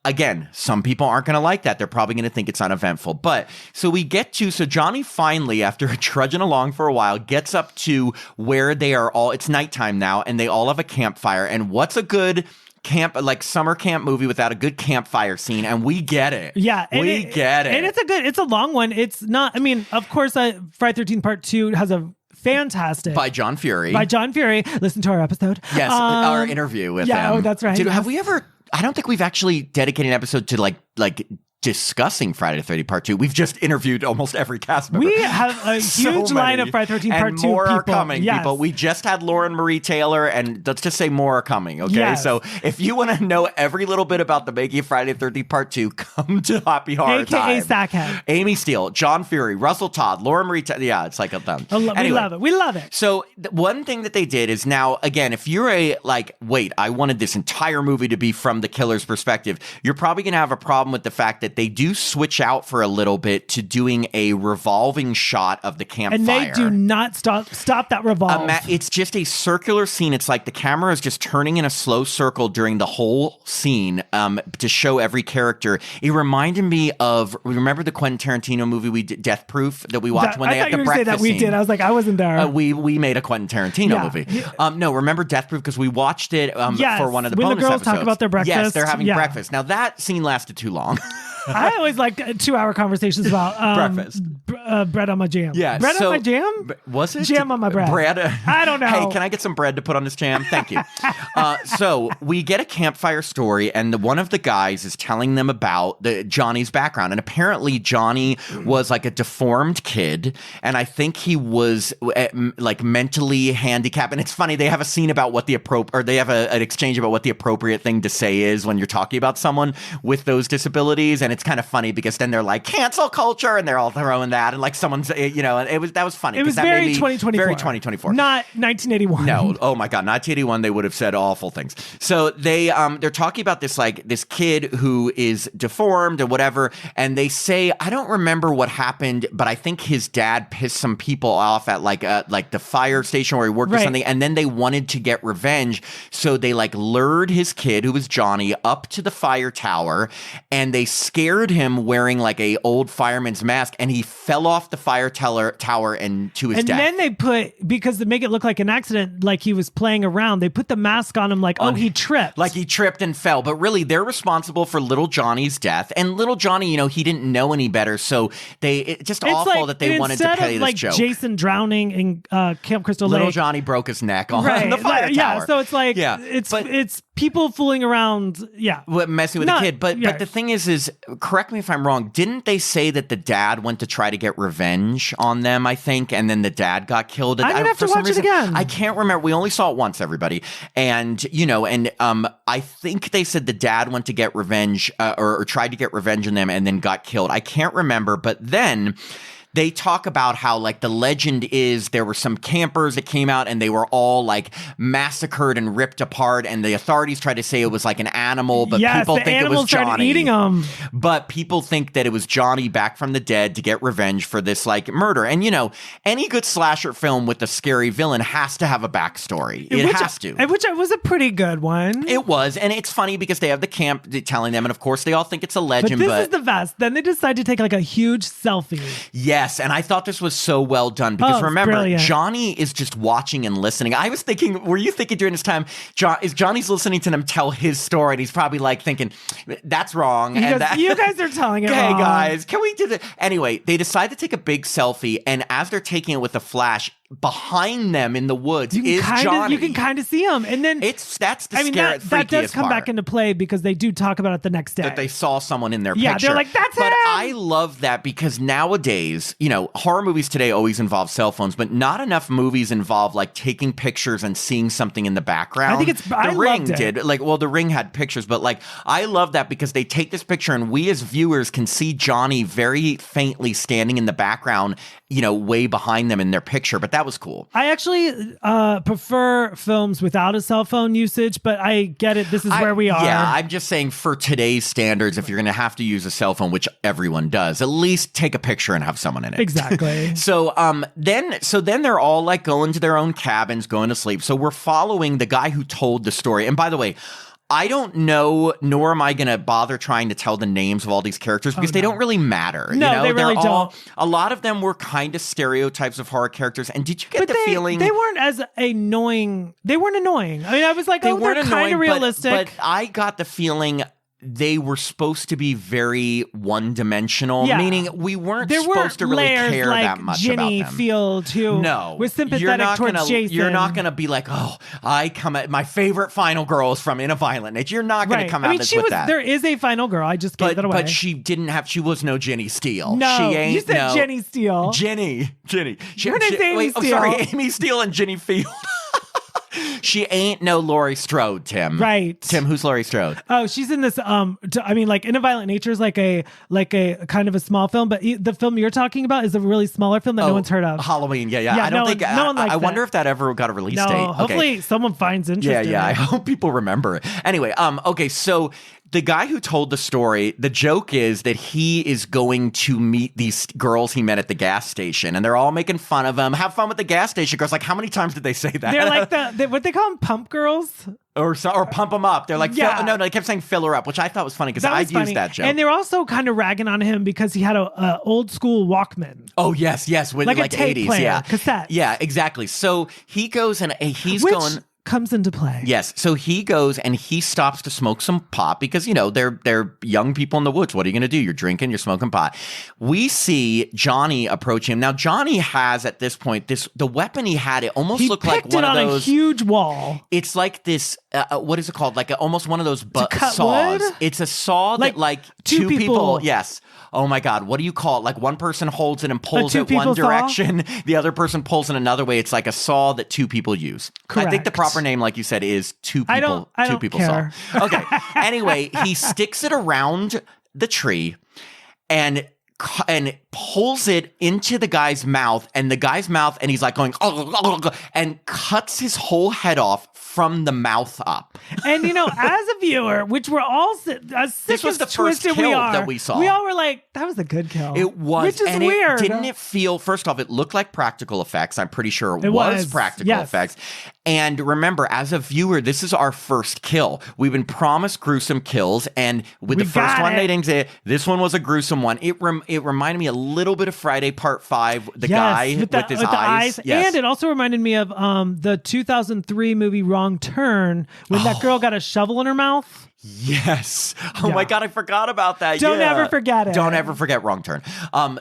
Speaker 2: Again, some people aren't going to like that. They're probably going to think it's uneventful. But so Johnny finally, after trudging along for a while, gets up to where they are all, it's nighttime now, and they all have a campfire. And what's a good summer camp movie without a good campfire scene? And we get it.
Speaker 1: Yeah.
Speaker 2: We get it.
Speaker 1: And it's a long one. It's not, I mean, of course, Friday 13th Part 2 has a fantastic
Speaker 2: by John Fury.
Speaker 1: Listen to our episode.
Speaker 2: Yes, our interview with him.
Speaker 1: Yeah, oh, that's right.
Speaker 2: Have we ever? I don't think we've actually dedicated an episode to like discussing Friday the 13th Part 2. We've just interviewed almost every cast member.
Speaker 1: We have a huge line of Friday the 13th Part 2
Speaker 2: more
Speaker 1: people.
Speaker 2: Are coming,
Speaker 1: yes.
Speaker 2: people. We just had Lauren Marie Taylor, and let's just say more are coming, okay?
Speaker 1: Yes.
Speaker 2: So if you want to know every little bit about the making of Friday the 13th Part 2, come to Happy Horror Time.
Speaker 1: AKA Sackhead.
Speaker 2: Amy Steele, John Fury, Russell Todd, Lauren Marie Taylor. Yeah, it's like a thumb.
Speaker 1: Anyway, we love it.
Speaker 2: So one thing that they did is now, again, if you're I wanted this entire movie to be from the killer's perspective, you're probably going to have a problem with the fact that they do switch out for a little bit to doing a revolving shot of the campfire.
Speaker 1: And they do not stop that revolve.
Speaker 2: It's just a circular scene. It's like the camera is just turning in a slow circle during the whole scene to show every character. It reminded me of, remember the Quentin Tarantino movie we did, Death Proof, that we watched when they had the breakfast
Speaker 1: that we
Speaker 2: scene?
Speaker 1: did. I was like, I wasn't there.
Speaker 2: We made a Quentin Tarantino movie. No, remember Death Proof because we watched it for one of the bonus episodes.
Speaker 1: When the girls talk about their breakfast.
Speaker 2: Yes, they're having breakfast. Now that scene lasted too long.
Speaker 1: I always like 2-hour conversations about
Speaker 2: breakfast.
Speaker 1: bread on my jam.
Speaker 2: Yeah,
Speaker 1: bread on my jam.
Speaker 2: Was it
Speaker 1: jam on my bread?
Speaker 2: Bread.
Speaker 1: I don't know.
Speaker 2: Hey, can I get some bread to put on this jam? Thank you. So we get a campfire story, and one of the guys is telling them about Johnny's background, and apparently Johnny was like a deformed kid, and I think he was like mentally handicapped. And it's funny, they have a scene about what they have an exchange about what the appropriate thing to say is when you're talking about someone with those disabilities, and it's kind of funny because then they're like cancel culture, and they're all throwing that, and like someone's and that was funny.
Speaker 1: It was very 2024.
Speaker 2: Very 2024.
Speaker 1: Not 1981.
Speaker 2: No. Oh my God. 1981. They would have said awful things. So they're talking about this kid who is deformed or whatever. And they say, I don't remember what happened, but I think his dad pissed some people off at like the fire station where he worked or something. And then they wanted to get revenge. So they like lured his kid, who was Johnny, up to the fire tower, and they scared him wearing like a old fireman's mask, and he fell off the fire tower and to his death.
Speaker 1: And then they because to make it look like an accident, like he was playing around, they put the mask on him like, he tripped.
Speaker 2: Like he tripped and fell. But really, they're responsible for little Johnny's death. And little Johnny, he didn't know any better. So it's just awful that they wanted to play this
Speaker 1: like
Speaker 2: joke.
Speaker 1: Jason drowning in Camp Crystal Lake.
Speaker 2: Little Johnny broke his neck on the fire tower.
Speaker 1: Yeah, so it's like, it's people fooling around,
Speaker 2: messing with the kid. But the thing is, correct me if I'm wrong, didn't they say that the dad went to try to get revenge on them, I think, and then the dad got killed?
Speaker 1: I'm gonna have to watch it again.
Speaker 2: I can't remember. We only saw it once, everybody. And, I think they said the dad went to get revenge or tried to get revenge on them and then got killed. I can't remember. But then they talk about how like the legend is there were some campers that came out and they were all like massacred and ripped apart, and the authorities tried to say it was like an animal, but people think it was Johnny.
Speaker 1: Eating them.
Speaker 2: But people think that it was Johnny back from the dead to get revenge for this like murder. And any good slasher film with a scary villain has to have a backstory. It has to.
Speaker 1: Which was a pretty good one.
Speaker 2: It was, and it's funny because they have the camp telling them, and of course they all think it's a legend.
Speaker 1: But this is the best. Then they decide to take like a huge selfie.
Speaker 2: Yes, and I thought this was so well done because remember,
Speaker 1: brilliant.
Speaker 2: Johnny is just watching and listening. I was thinking, were you thinking during this time, Johnny's listening to them tell his story, and he's probably like thinking, that's wrong.
Speaker 1: You guys are telling it wrong.
Speaker 2: Hey guys, can we do that? Anyway, they decide to take a big selfie, and as they're taking it with a flash, behind them in the woods is Johnny.
Speaker 1: You can kind of see him, and then that does come back into play because they do talk about it the next day.
Speaker 2: That they saw someone in their picture.
Speaker 1: Yeah, they're like, that's him!
Speaker 2: But I love that because nowadays, horror movies today always involve cell phones, but not enough movies involve like taking pictures and seeing something in the background.
Speaker 1: I think The Ring
Speaker 2: did. The Ring had pictures, but like I love that because they take this picture and we as viewers can see Johnny very faintly standing in the background, way behind them in their picture. But that was cool.
Speaker 1: I actually prefer films without a cell phone usage, but I get it. This is where we are.
Speaker 2: Yeah, I'm just saying for today's standards, if you're going to have to use a cell phone, which everyone does, at least take a picture and have someone in it.
Speaker 1: Exactly.
Speaker 2: So then they're all like going to their own cabins, going to sleep. So we're following the guy who told the story. And by the way, I don't know, nor am I going to bother trying to tell the names of all these characters because they don't really matter.
Speaker 1: No, they really don't.
Speaker 2: A lot of them were kind of stereotypes of horror characters. And did you get the feeling
Speaker 1: they weren't as annoying? They weren't annoying. I mean, I was like, they're kind of realistic.
Speaker 2: But I got the feeling they were supposed to be very one-dimensional, meaning we weren't supposed to really care that much
Speaker 1: Ginny
Speaker 2: about them.
Speaker 1: Field, who was sympathetic towards Jason.
Speaker 2: You're not going to be like, my favorite final girl is from In a Violent Night. You're not going to come out with that.
Speaker 1: There is a final girl. I just gave that away.
Speaker 2: But she was no Ginny Steele.
Speaker 1: No,
Speaker 2: she ain't.
Speaker 1: You said Jenny Steele.
Speaker 2: Jenny.
Speaker 1: Her name's Amy Steele.
Speaker 2: Sorry, Amy Steele and Ginny Field. She ain't no Laurie Strode, Tim.
Speaker 1: Right.
Speaker 2: Tim, who's Laurie Strode?
Speaker 1: Oh, she's in this, like In a Violent Nature is like a kind of a small film, but the film you're talking about is a really smaller film that no one's heard of.
Speaker 2: Halloween, yeah. I don't think, no one likes I wonder if that ever got a release date.
Speaker 1: Hopefully someone finds interest in it.
Speaker 2: I hope people remember it. Anyway, so the guy who told the story, the joke is that he is going to meet these girls he met at the gas station, and they're all making fun of him. Have fun with the gas station girls. Like, how many times did they say that?
Speaker 1: They're like what they call them, pump girls?
Speaker 2: Or pump them up. They're like, they kept saying fill her up, which I thought was funny because I'd use that joke.
Speaker 1: And they're also kind of ragging on him because he had a old school Walkman.
Speaker 2: Oh, yes. With like
Speaker 1: a tape
Speaker 2: 80s.
Speaker 1: player,
Speaker 2: Yeah.
Speaker 1: cassette.
Speaker 2: Yeah, exactly. So he goes and he's going...
Speaker 1: comes into play.
Speaker 2: Yes. So he goes and he stops to smoke some pot because, they're young people in the woods. What are you going to do? You're drinking, you're smoking pot. We see Johnny approach him. Now, Johnny has at this point, the weapon he had, it almost looked like one of those.
Speaker 1: A huge wall.
Speaker 2: It's like this, what is it called? Like almost one of those
Speaker 1: saws.
Speaker 2: Wood? It's a saw that like two people. Yes. Oh my God. What do you call it? Like one person holds it and pulls it one direction. The other person pulls it another way. It's like a saw that two people use.
Speaker 1: Correct.
Speaker 2: I think the proper name, like you said, is two people.
Speaker 1: I don't care.
Speaker 2: Saw. Okay. Anyway, he sticks it around the tree and pulls it into the guy's mouth, and he's like going and cuts his whole head off from the mouth up.
Speaker 1: And as a viewer, which we're all as sick
Speaker 2: this was
Speaker 1: as
Speaker 2: the first
Speaker 1: twisted
Speaker 2: kill
Speaker 1: we are,
Speaker 2: that we saw.
Speaker 1: we all were like, that was a good kill.
Speaker 2: It was,
Speaker 1: which is weird.
Speaker 2: Didn't it feel? First off, it looked like practical effects. I'm pretty sure it was practical effects. And remember, as a viewer, this is our first kill. We've been promised gruesome kills, and with the first one, they didn't say it. This one was a gruesome one. It reminded me a little bit of Friday Part 5, the guy with his eyes. Yes.
Speaker 1: And it also reminded me of the 2003 movie Wrong Turn, when that girl got a shovel in her mouth.
Speaker 2: Yes. Oh my God, I forgot about that.
Speaker 1: Don't ever forget it.
Speaker 2: Don't ever forget Wrong Turn.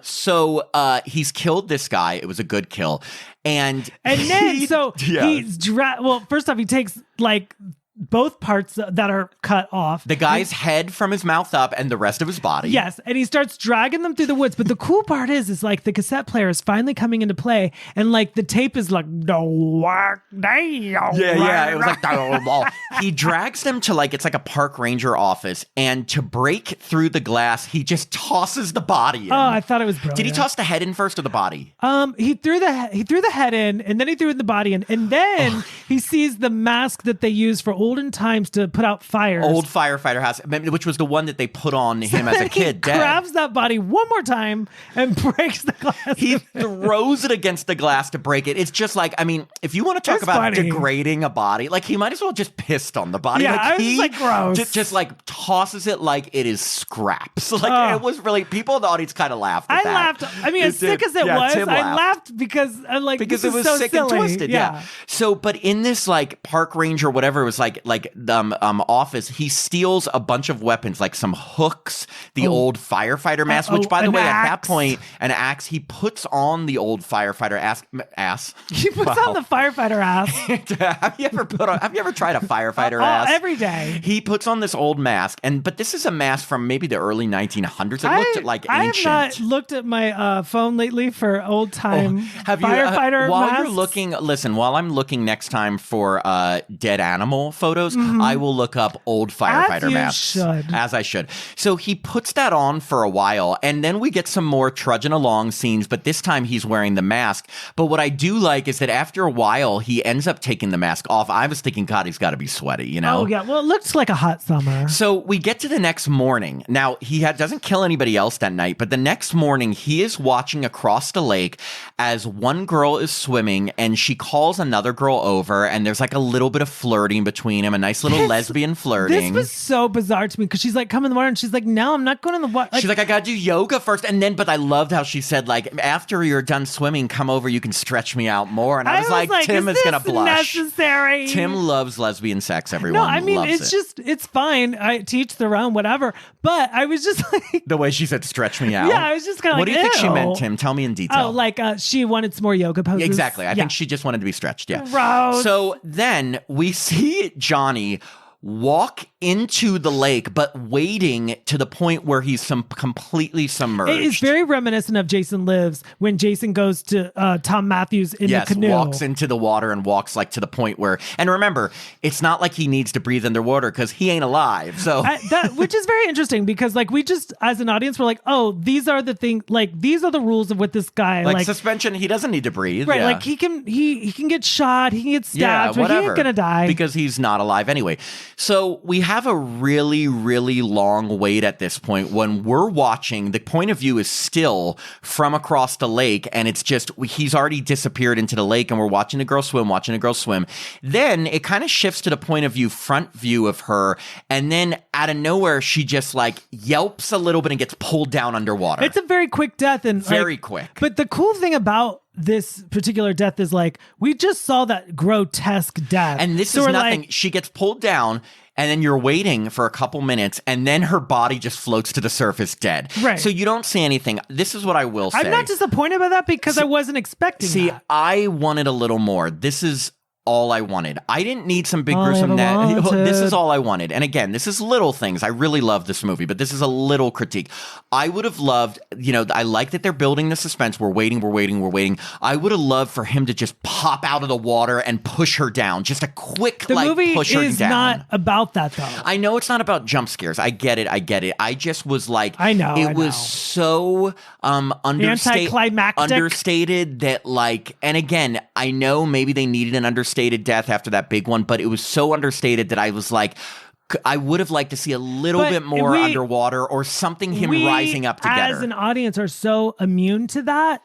Speaker 2: So he's killed this guy. It was a good kill. And then
Speaker 1: he's well, first off, he takes like both parts that are cut off.
Speaker 2: The guy's head from his mouth up and the rest of his body.
Speaker 1: Yes, and he starts dragging them through the woods. But the cool part is like the cassette player is finally coming into play, and like the tape is like, It
Speaker 2: was like, he drags them to like, it's like a park ranger office, and to break through the glass, he just tosses the body in.
Speaker 1: Oh, I thought it was brilliant.
Speaker 2: Did he toss the head in first or the body?
Speaker 1: He threw the head in, and then he threw the body in, and then he sees the mask that they use for olden times to put out fires.
Speaker 2: Old firefighter house, which was the one that they put on him as a kid.
Speaker 1: He grabs that body one more time and breaks the glass.
Speaker 2: He throws it against the glass to break it. It's just like, I mean, if you want to talk about degrading a body, like he might as well just pissed on the body.
Speaker 1: Yeah,
Speaker 2: like,
Speaker 1: I was like, gross.
Speaker 2: Just like tosses it like it is scraps. Like it was really, people in the audience kind of laughed at that.
Speaker 1: I laughed. I mean, as sick as it was, I laughed because I'm like,
Speaker 2: because it was
Speaker 1: so
Speaker 2: sick
Speaker 1: silly.
Speaker 2: and twisted. Yeah. So, but in this like park ranger, whatever it was like office, he steals a bunch of weapons, like some hooks, the old firefighter mask, which by the way, at that point, an axe. He puts on the old firefighter ass.
Speaker 1: He puts on the firefighter ass.
Speaker 2: Have you ever tried a firefighter ass?
Speaker 1: Every day.
Speaker 2: He puts on this old mask, but this is a mask from maybe the early 1900s. It looked like ancient.
Speaker 1: I have not looked at my phone lately for old time firefighter
Speaker 2: while
Speaker 1: masks.
Speaker 2: You're looking, listen, while I'm looking next time for dead animal photos, I will look up old firefighter masks. As I should. So he puts that on for a while, and then we get some more trudging along scenes, but this time he's wearing the mask. But what I do like is that after a while, he ends up taking the mask off. I was thinking, God, he's got to be sweaty, you know?
Speaker 1: Oh, yeah. Well, it looks like a hot summer.
Speaker 2: So we get to the next morning. Now, he doesn't kill anybody else that night, but the next morning, he is watching across the lake as one girl is swimming, and she calls another girl over, and there's like a little bit of flirting between him, a nice little lesbian flirting.
Speaker 1: This was so bizarre to me because she's like, come in the water, and she's like, no, I'm not going in the water.
Speaker 2: She's like, I gotta do yoga first. And then, but I loved how she said, like, after you're done swimming, come over, you can stretch me out more. And I was like, Tim is gonna blush.
Speaker 1: Necessary?
Speaker 2: Tim loves lesbian sex, everyone.
Speaker 1: No, I mean,
Speaker 2: loves
Speaker 1: it's fine. I teach their own, whatever. But I was just like,
Speaker 2: the way she said, stretch me out.
Speaker 1: Yeah, I was just kind of like,
Speaker 2: what do you think she meant, Tim? Tell me in detail.
Speaker 1: Oh, like she wanted some more yoga poses.
Speaker 2: Exactly. I think she just wanted to be stretched. Yeah.
Speaker 1: Gross.
Speaker 2: So then we see Johnny walk into the lake, but wading to the point where he's completely submerged.
Speaker 1: It is very reminiscent of Jason Lives when Jason goes to Tom Matthews in the canoe.
Speaker 2: Walks into the water and walks like to the point where, and remember, it's not like he needs to breathe underwater because he ain't alive. So
Speaker 1: which is very interesting because like we just, as an audience, we're like, oh, these are the things, like these are the rules of what this guy
Speaker 2: like suspension. He doesn't need to breathe.
Speaker 1: Right. Like he can get shot, he can get stabbed, but he ain't gonna die
Speaker 2: because he's not alive anyway. So we have a really, really long wait at this point when we're watching. The point of view is still from across the lake, and it's just he's already disappeared into the lake, and we're watching the girl swim, Then it kind of shifts to the point of view, front view of her, and then out of nowhere, she just like yelps a little bit and gets pulled down underwater.
Speaker 1: It's a very quick death, and
Speaker 2: very quick.
Speaker 1: But the cool thing about this particular death is like, we just saw that grotesque death.
Speaker 2: And this
Speaker 1: so
Speaker 2: is
Speaker 1: we're
Speaker 2: nothing.
Speaker 1: like,
Speaker 2: She gets pulled down, and then you're waiting for a couple minutes, and then her body just floats to the surface dead.
Speaker 1: Right.
Speaker 2: So you don't see anything. This is what I will say.
Speaker 1: I'm not disappointed by that because I wasn't expecting that.
Speaker 2: I wanted a little more. This is all I wanted. I didn't need some big
Speaker 1: All I
Speaker 2: gruesome
Speaker 1: ever wanted.
Speaker 2: This is all I wanted. And again, this is little things. I really love this movie, but this is a little critique. I would have loved, I like that they're building the suspense. We're waiting. I would have loved for him to just pop out of the water and push her down. Just a quick, push her down.
Speaker 1: The movie is not about that, though.
Speaker 2: I know it's not about jump scares. I get it. I just was like,
Speaker 1: I
Speaker 2: was so
Speaker 1: anticlimactic,
Speaker 2: understated that and again, I know maybe they needed an understated death after that big one, but it was so understated that I was like, I would have liked to see a little bit more underwater or something, him rising up to get her.
Speaker 1: As an audience are so immune to that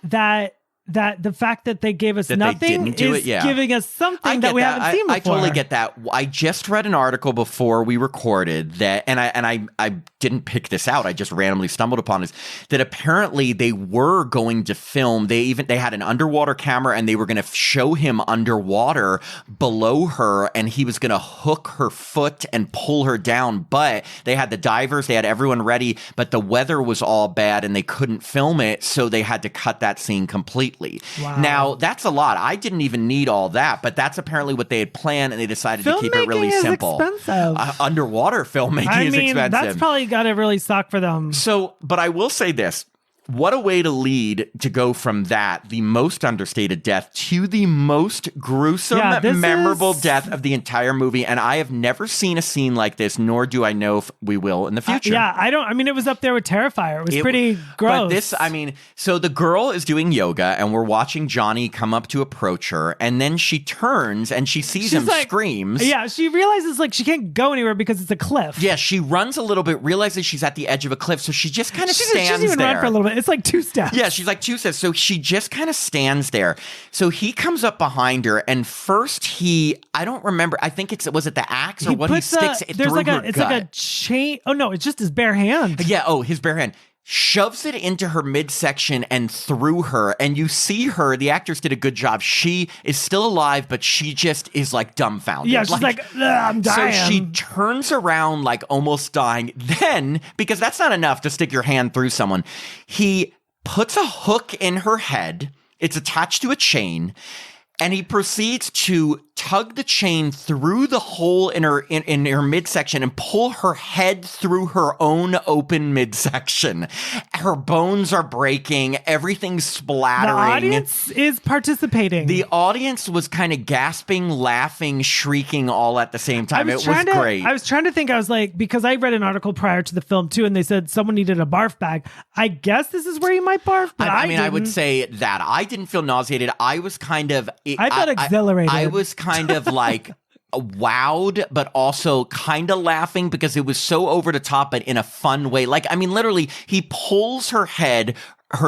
Speaker 1: the fact that they gave us nothing is giving us something that we haven't seen before.
Speaker 2: I totally get that. I just read an article before we recorded that, and I didn't pick this out. I just randomly stumbled upon this, that apparently they were going to film. They had an underwater camera, and they were going to show him underwater below her, and he was going to hook her foot and pull her down. But they had the divers, they had everyone ready, but the weather was all bad, and they couldn't film it, so they had to cut that scene completely.
Speaker 1: Wow.
Speaker 2: Now, that's a lot. I didn't even need all that, but that's apparently what they had planned, and they decided to keep it really simple.
Speaker 1: Expensive.
Speaker 2: Underwater filmmaking is expensive.
Speaker 1: That's probably got to really suck for them.
Speaker 2: So, but I will say this. What a way to lead to go from that, the most understated death, to the most gruesome, memorable death of the entire movie. And I have never seen a scene like this, nor do I know if we will in the future.
Speaker 1: It was up there with Terrifier. It was pretty gross.
Speaker 2: But so the girl is doing yoga, and we're watching Johnny come up to approach her, and then she turns and she sees him, screams.
Speaker 1: Yeah, she realizes she can't go anywhere because it's a cliff.
Speaker 2: Yeah, she runs a little bit, realizes she's at the edge of a cliff, so she just kind of stands there. She doesn't even run
Speaker 1: for a little bit. It's like 2 steps.
Speaker 2: Yeah, she's like 2 steps. So she just kind of stands there. So he comes up behind her, and first I don't remember. I think was it the axe or what he sticks it through her gut?
Speaker 1: It's like a chain. Oh no, it's just his bare hand.
Speaker 2: Yeah. Oh, his bare hand. Shoves it into her midsection and through her, and you see her. The actress did a good job. She is still alive, but she just is dumbfounded.
Speaker 1: Yeah, she's I'm dying.
Speaker 2: So she turns around almost dying. Then, because that's not enough to stick your hand through someone, he puts a hook in her head. It's attached to a chain, and he proceeds to tug the chain through the hole in her midsection and pull her head through her own open midsection. Her bones are breaking. Everything's splattering.
Speaker 1: The audience is participating.
Speaker 2: The audience was kind of gasping, laughing, shrieking all at the same time. It was great.
Speaker 1: I was trying to think. I was like, because I read an article prior to the film too, and they said someone needed a barf bag. I guess this is where you might barf, but I mean,
Speaker 2: I would say that I didn't feel nauseated. I was kind of...
Speaker 1: I felt exhilarated.
Speaker 2: I was kind of wowed, but also kind of laughing because it was so over the top, but in a fun way. Literally, he pulls her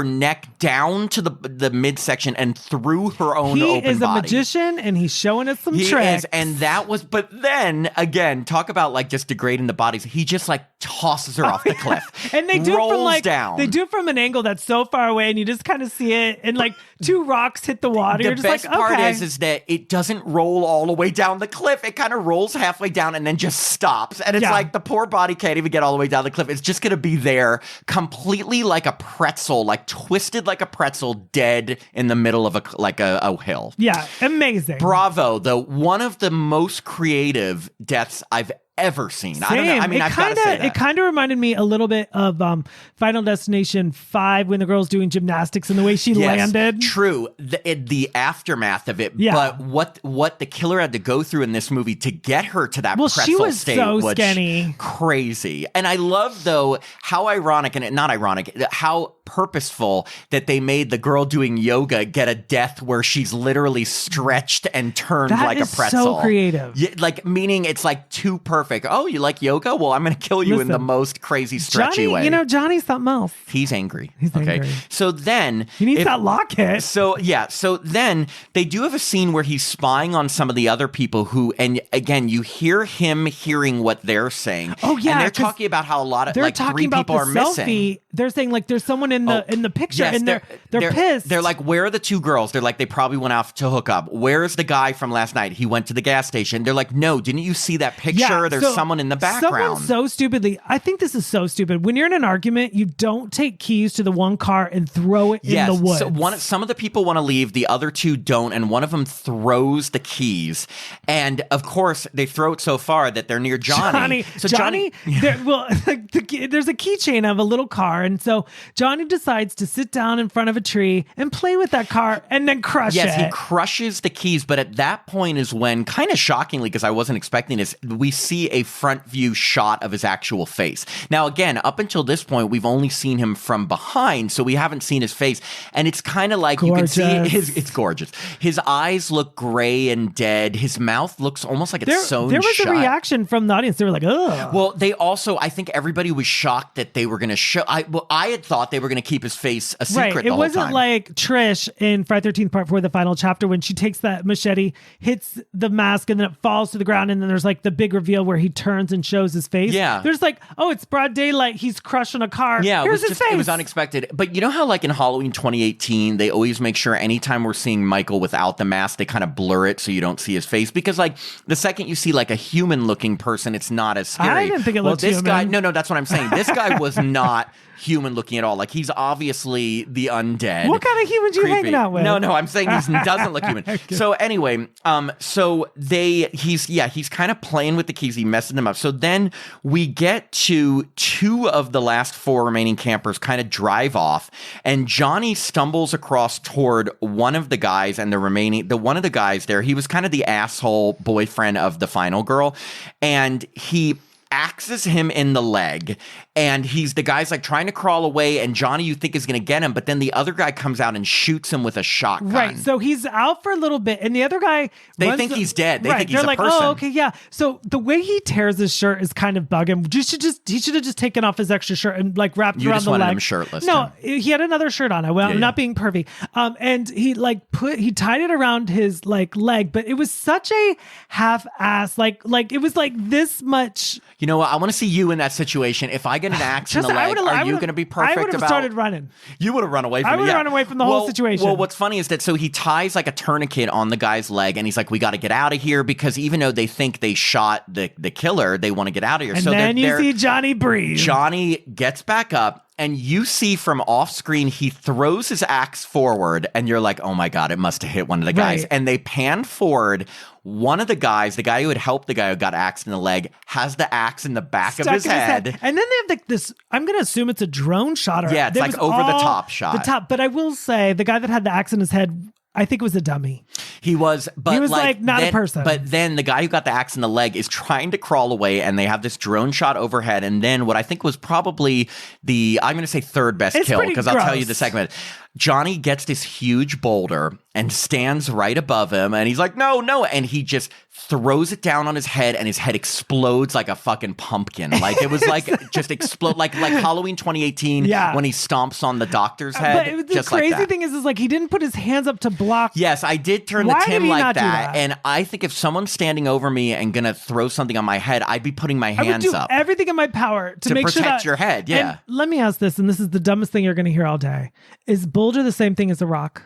Speaker 2: neck down to the midsection and through her own open body.
Speaker 1: He is a magician, and he's showing us some tricks.
Speaker 2: And that was, but then again, talk about just degrading the bodies. He just tosses her off the cliff,
Speaker 1: and they do
Speaker 2: rolls
Speaker 1: from
Speaker 2: down.
Speaker 1: They do from an angle that's so far away, and you just kind of see it, and 2 rocks hit the water.
Speaker 2: The
Speaker 1: You're just
Speaker 2: best part
Speaker 1: okay.
Speaker 2: is that it doesn't roll all the way down the cliff. It kind of rolls halfway down and then just stops, and it's the poor body can't even get all the way down the cliff. It's just gonna be there, completely like a pretzel. Twisted like a pretzel, dead in the middle of a hill.
Speaker 1: Yeah, amazing.
Speaker 2: Bravo, though. One of the most creative deaths I've ever seen.
Speaker 1: Same.
Speaker 2: I don't know. I mean, I've got to say that.
Speaker 1: It kind of reminded me a little bit of Final Destination 5 when the girl's doing gymnastics and the way she landed.
Speaker 2: True. The aftermath of it.
Speaker 1: Yeah.
Speaker 2: But what the killer had to go through in this movie to get her to that pretzel
Speaker 1: she was
Speaker 2: state
Speaker 1: so
Speaker 2: was
Speaker 1: skinny.
Speaker 2: Crazy. And I love, though, how ironic, and not ironic, how purposeful that they made the girl doing yoga get a death where she's literally stretched and turned like a pretzel.
Speaker 1: So creative.
Speaker 2: Yeah, meaning it's too perfect. perfect. Oh, you like yoga? Well, I'm going to kill you in the most crazy stretchy way.
Speaker 1: You know, Johnny's something else.
Speaker 2: He's angry.
Speaker 1: He's angry.
Speaker 2: So then
Speaker 1: he needs that locket.
Speaker 2: So then they do have a scene where he's spying on some of the other people who, and again, you hear him hearing what they're saying.
Speaker 1: Oh yeah,
Speaker 2: and they're talking about how a lot of like 3 people are missing.
Speaker 1: They're saying like there's someone in the picture, and they're pissed.
Speaker 2: They're like, where are the 2 girls? They're like, they probably went out to hook up. Where's the guy from last night? He went to the gas station. They're like, no, didn't you see that picture?
Speaker 1: Yeah,
Speaker 2: There's someone in the background.
Speaker 1: Someone so stupidly, I think this is so stupid. When you're in an argument, you don't take keys to the one car and throw it in the woods.
Speaker 2: So some of the people want to leave, the other 2 don't, and one of them throws the keys. And of course, they throw it so far that they're near Johnny.
Speaker 1: So Johnny there's a keychain of a little car, and so Johnny decides to sit down in front of a tree and play with that car and then crush it.
Speaker 2: Yes, he crushes the keys, but at that point is when, kind of shockingly, because I wasn't expecting this, we see a front view shot of his actual face. Now, again, up until this point, we've only seen him from behind, so we haven't seen his face, and it's kind of like
Speaker 1: gorgeous.
Speaker 2: You can see it's gorgeous. His eyes look gray and dead. His mouth looks almost like it's sewn
Speaker 1: shut. There was
Speaker 2: a
Speaker 1: reaction from the audience. They were like, ugh.
Speaker 2: Well, they also, I think everybody was shocked that they were going to show. I had thought they were going to keep his face a secret the whole time.
Speaker 1: It wasn't like Trish in Friday 13th Part 4, the final chapter, when she takes that machete, hits the mask, and then it falls to the ground, and then there's like the big reveal where he turns and shows his face.
Speaker 2: Yeah.
Speaker 1: There's like, oh, it's broad daylight. He's crushing a car.
Speaker 2: Yeah,
Speaker 1: here's his face.
Speaker 2: It was unexpected. But you know how like in Halloween 2018, they always make sure anytime we're seeing Michael without the mask, they kind of blur it so you don't see his face? Because like the second you see like a human looking person, it's not as scary.
Speaker 1: I didn't think it looked
Speaker 2: this
Speaker 1: human.
Speaker 2: guy, no, that's what I'm saying. This guy was not human looking at all. Like he's obviously the undead.
Speaker 1: What kind of humans you hanging out with?
Speaker 2: No, I'm saying he doesn't look human. Okay. So anyway, he's kind of playing with the keys. He messes them up. So then we get to 2 of the last 4 remaining campers kind of drive off, and Johnny stumbles across toward one of the guys, and one of the guys there, he was kind of the asshole boyfriend of the final girl, and he axes him in the leg, and the guy's like trying to crawl away, and Johnny you think is going to get him, but then the other guy comes out and shoots him with a shotgun.
Speaker 1: Right, so he's out for a little bit, and the other guy
Speaker 2: they think he's dead. They think he's
Speaker 1: They're
Speaker 2: a
Speaker 1: like,
Speaker 2: person.
Speaker 1: oh, okay, yeah. So the way he tears his shirt is kind of bugging. He should have just taken off his extra shirt and like wrapped it around the leg. You just wanted
Speaker 2: him shirtless.
Speaker 1: No, he had another shirt on. I'm not being pervy. And he tied it around his like leg, but it was such a half-ass, like it was like this much.
Speaker 2: You know what? I want to see you in that situation. If I get an axe in the leg, are you going to be perfect?
Speaker 1: I would have started running.
Speaker 2: You would have run away from it.
Speaker 1: I would have run away from the whole situation.
Speaker 2: Well, what's funny is that so he ties like a tourniquet on the guy's leg, and he's like, we got to get out of here, because even though they think they shot the killer, they want to get out of here.
Speaker 1: And
Speaker 2: so
Speaker 1: then you see Johnny breathe.
Speaker 2: Johnny gets back up, and you see from off screen, he throws his axe forward, and you're like, oh my God, it must have hit one of the guys.
Speaker 1: Right.
Speaker 2: And they pan forward. One of the guys, the guy who had helped the guy who got axed in the leg, has the axe in the back of his head.
Speaker 1: And then they have like this, I'm going to assume it's a drone shot.
Speaker 2: Yeah, it's like over the top shot.
Speaker 1: But I will say, the guy that had the axe in his head, I think it was a dummy.
Speaker 2: He was, but
Speaker 1: he was like not a person.
Speaker 2: But then the guy who got the axe in the leg is trying to crawl away, and they have this drone shot overhead. And then what I think was probably I'm going to say third best kill, because I'll tell you the segment. Johnny gets this huge boulder and stands right above him, and he's like, no, and he just throws it down on his head, and his head explodes like a fucking pumpkin. Like it was like just explode like Halloween 2018 when he stomps on the doctor's head.
Speaker 1: But the crazy thing is like he didn't put his hands up to block.
Speaker 2: Yes, I did turn the Tim like that, and I think if someone's standing over me and gonna throw something on my head, I'd be putting my hands up.
Speaker 1: Everything in my power to make sure
Speaker 2: protect your head. Yeah.
Speaker 1: And let me ask this, and this is the dumbest thing you're gonna hear all day: is boulder the same thing as a rock?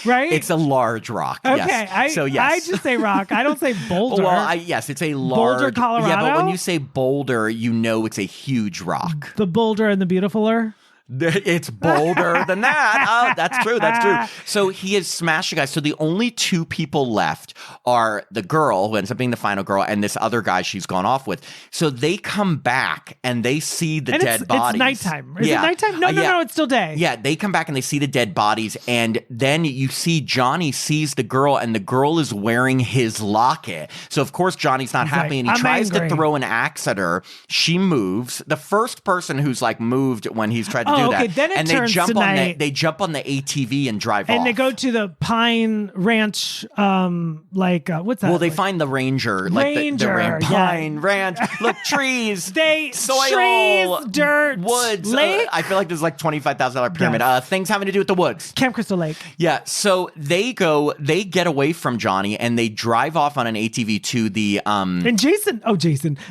Speaker 1: Right?
Speaker 2: It's a large rock.
Speaker 1: Okay,
Speaker 2: yes.
Speaker 1: I just say rock. I don't say boulder.
Speaker 2: Well, yes, it's a large.
Speaker 1: Boulder, Colorado.
Speaker 2: Yeah, but when you say boulder, you know it's a huge rock.
Speaker 1: The Boulder and the Beautifuler.
Speaker 2: It's bolder than that. Oh, that's true. That's true. So he has smashed the guy. So the only 2 people left are the girl, who ends up being the final girl, and this other guy she's gone off with. So they come back and they see the dead bodies.
Speaker 1: It's nighttime. Is it nighttime? No, it's still day.
Speaker 2: Yeah, they come back and they see the dead bodies, and then you see Johnny sees the girl, and the girl is wearing his locket. So of course Johnny's not happy, and he tries to throw an axe at her. She moves. The first person who's like moved when he's tried to do that.
Speaker 1: Okay, then it
Speaker 2: and
Speaker 1: turns
Speaker 2: they jump
Speaker 1: to
Speaker 2: on
Speaker 1: night.
Speaker 2: they jump on the ATV and drive off.
Speaker 1: And they go to the Pine Ranch, what's that?
Speaker 2: Well, they find the ranger, Pine Ranch. Look, trees, soil,
Speaker 1: trees, dirt,
Speaker 2: woods.
Speaker 1: lake.
Speaker 2: I feel like there's like $25,000 pyramid.
Speaker 1: Yes.
Speaker 2: Things having to do with the woods.
Speaker 1: Camp Crystal Lake.
Speaker 2: Yeah, so they get away from Johnny and they drive off on an ATV to the
Speaker 1: And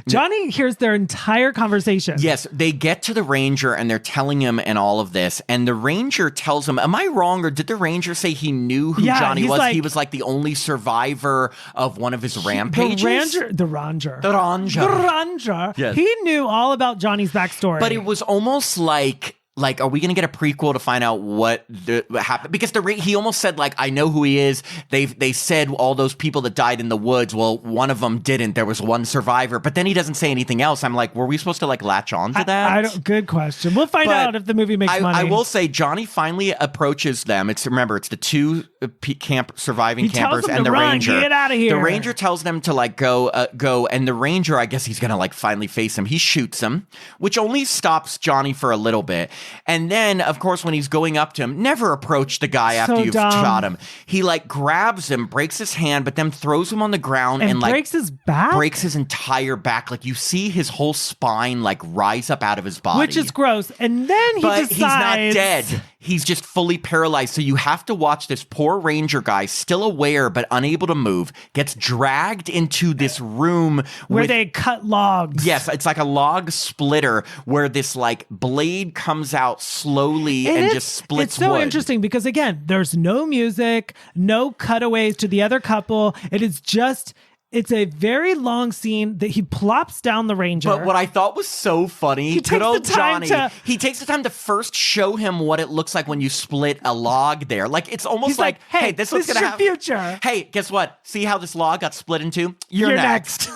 Speaker 1: Johnny hears their entire conversation.
Speaker 2: Yes, they get to the ranger and they're telling him and all of this, and the ranger tells him, am I wrong, or did the ranger say he knew who Johnny was? He was like the only survivor of one of his rampages?
Speaker 1: The ranger.
Speaker 2: Yes.
Speaker 1: He knew all about Johnny's backstory.
Speaker 2: But it was almost like, are we going to get a prequel to find out what happened? Because he almost said, like, I know who he is. They said all those people that died in the woods. Well, one of them didn't. There was one survivor. But then he doesn't say anything else. I'm like, were we supposed to, like, latch on to that?
Speaker 1: Good question. We'll find out if the movie makes money.
Speaker 2: I will say Johnny finally approaches them. It's the two surviving campers and the ranger.
Speaker 1: Get out of here.
Speaker 2: The ranger tells them to, like, go. And the ranger, I guess he's going to, like, finally face him. He shoots him, which only stops Johnny for a little bit. And then, of course, when he's going up to him, never approach the guy after you've shot him. He, like, grabs him, breaks his hand, but then throws him on the ground and like,
Speaker 1: breaks his back?
Speaker 2: Breaks his entire back. Like, you see his whole spine, like, rise up out of his body.
Speaker 1: Which is gross. And then he decides...
Speaker 2: But he's not dead. He's just fully paralyzed. So you have to watch this poor ranger guy, still aware but unable to move, gets dragged into this room
Speaker 1: where they cut logs.
Speaker 2: Yes, it's like a log splitter where this, like, blade comes out slowly and just splits wood.
Speaker 1: It's so interesting because, again, there's no music, no cutaways to the other couple. It is just... It's a very long scene that he plops down the ranger.
Speaker 2: But what I thought was so funny, good old Johnny, he takes the time to first show him what it looks like when you split a log there. Like, it's almost like, hey, this is
Speaker 1: your future.
Speaker 2: Hey, guess what? See how this log got split into? You're next.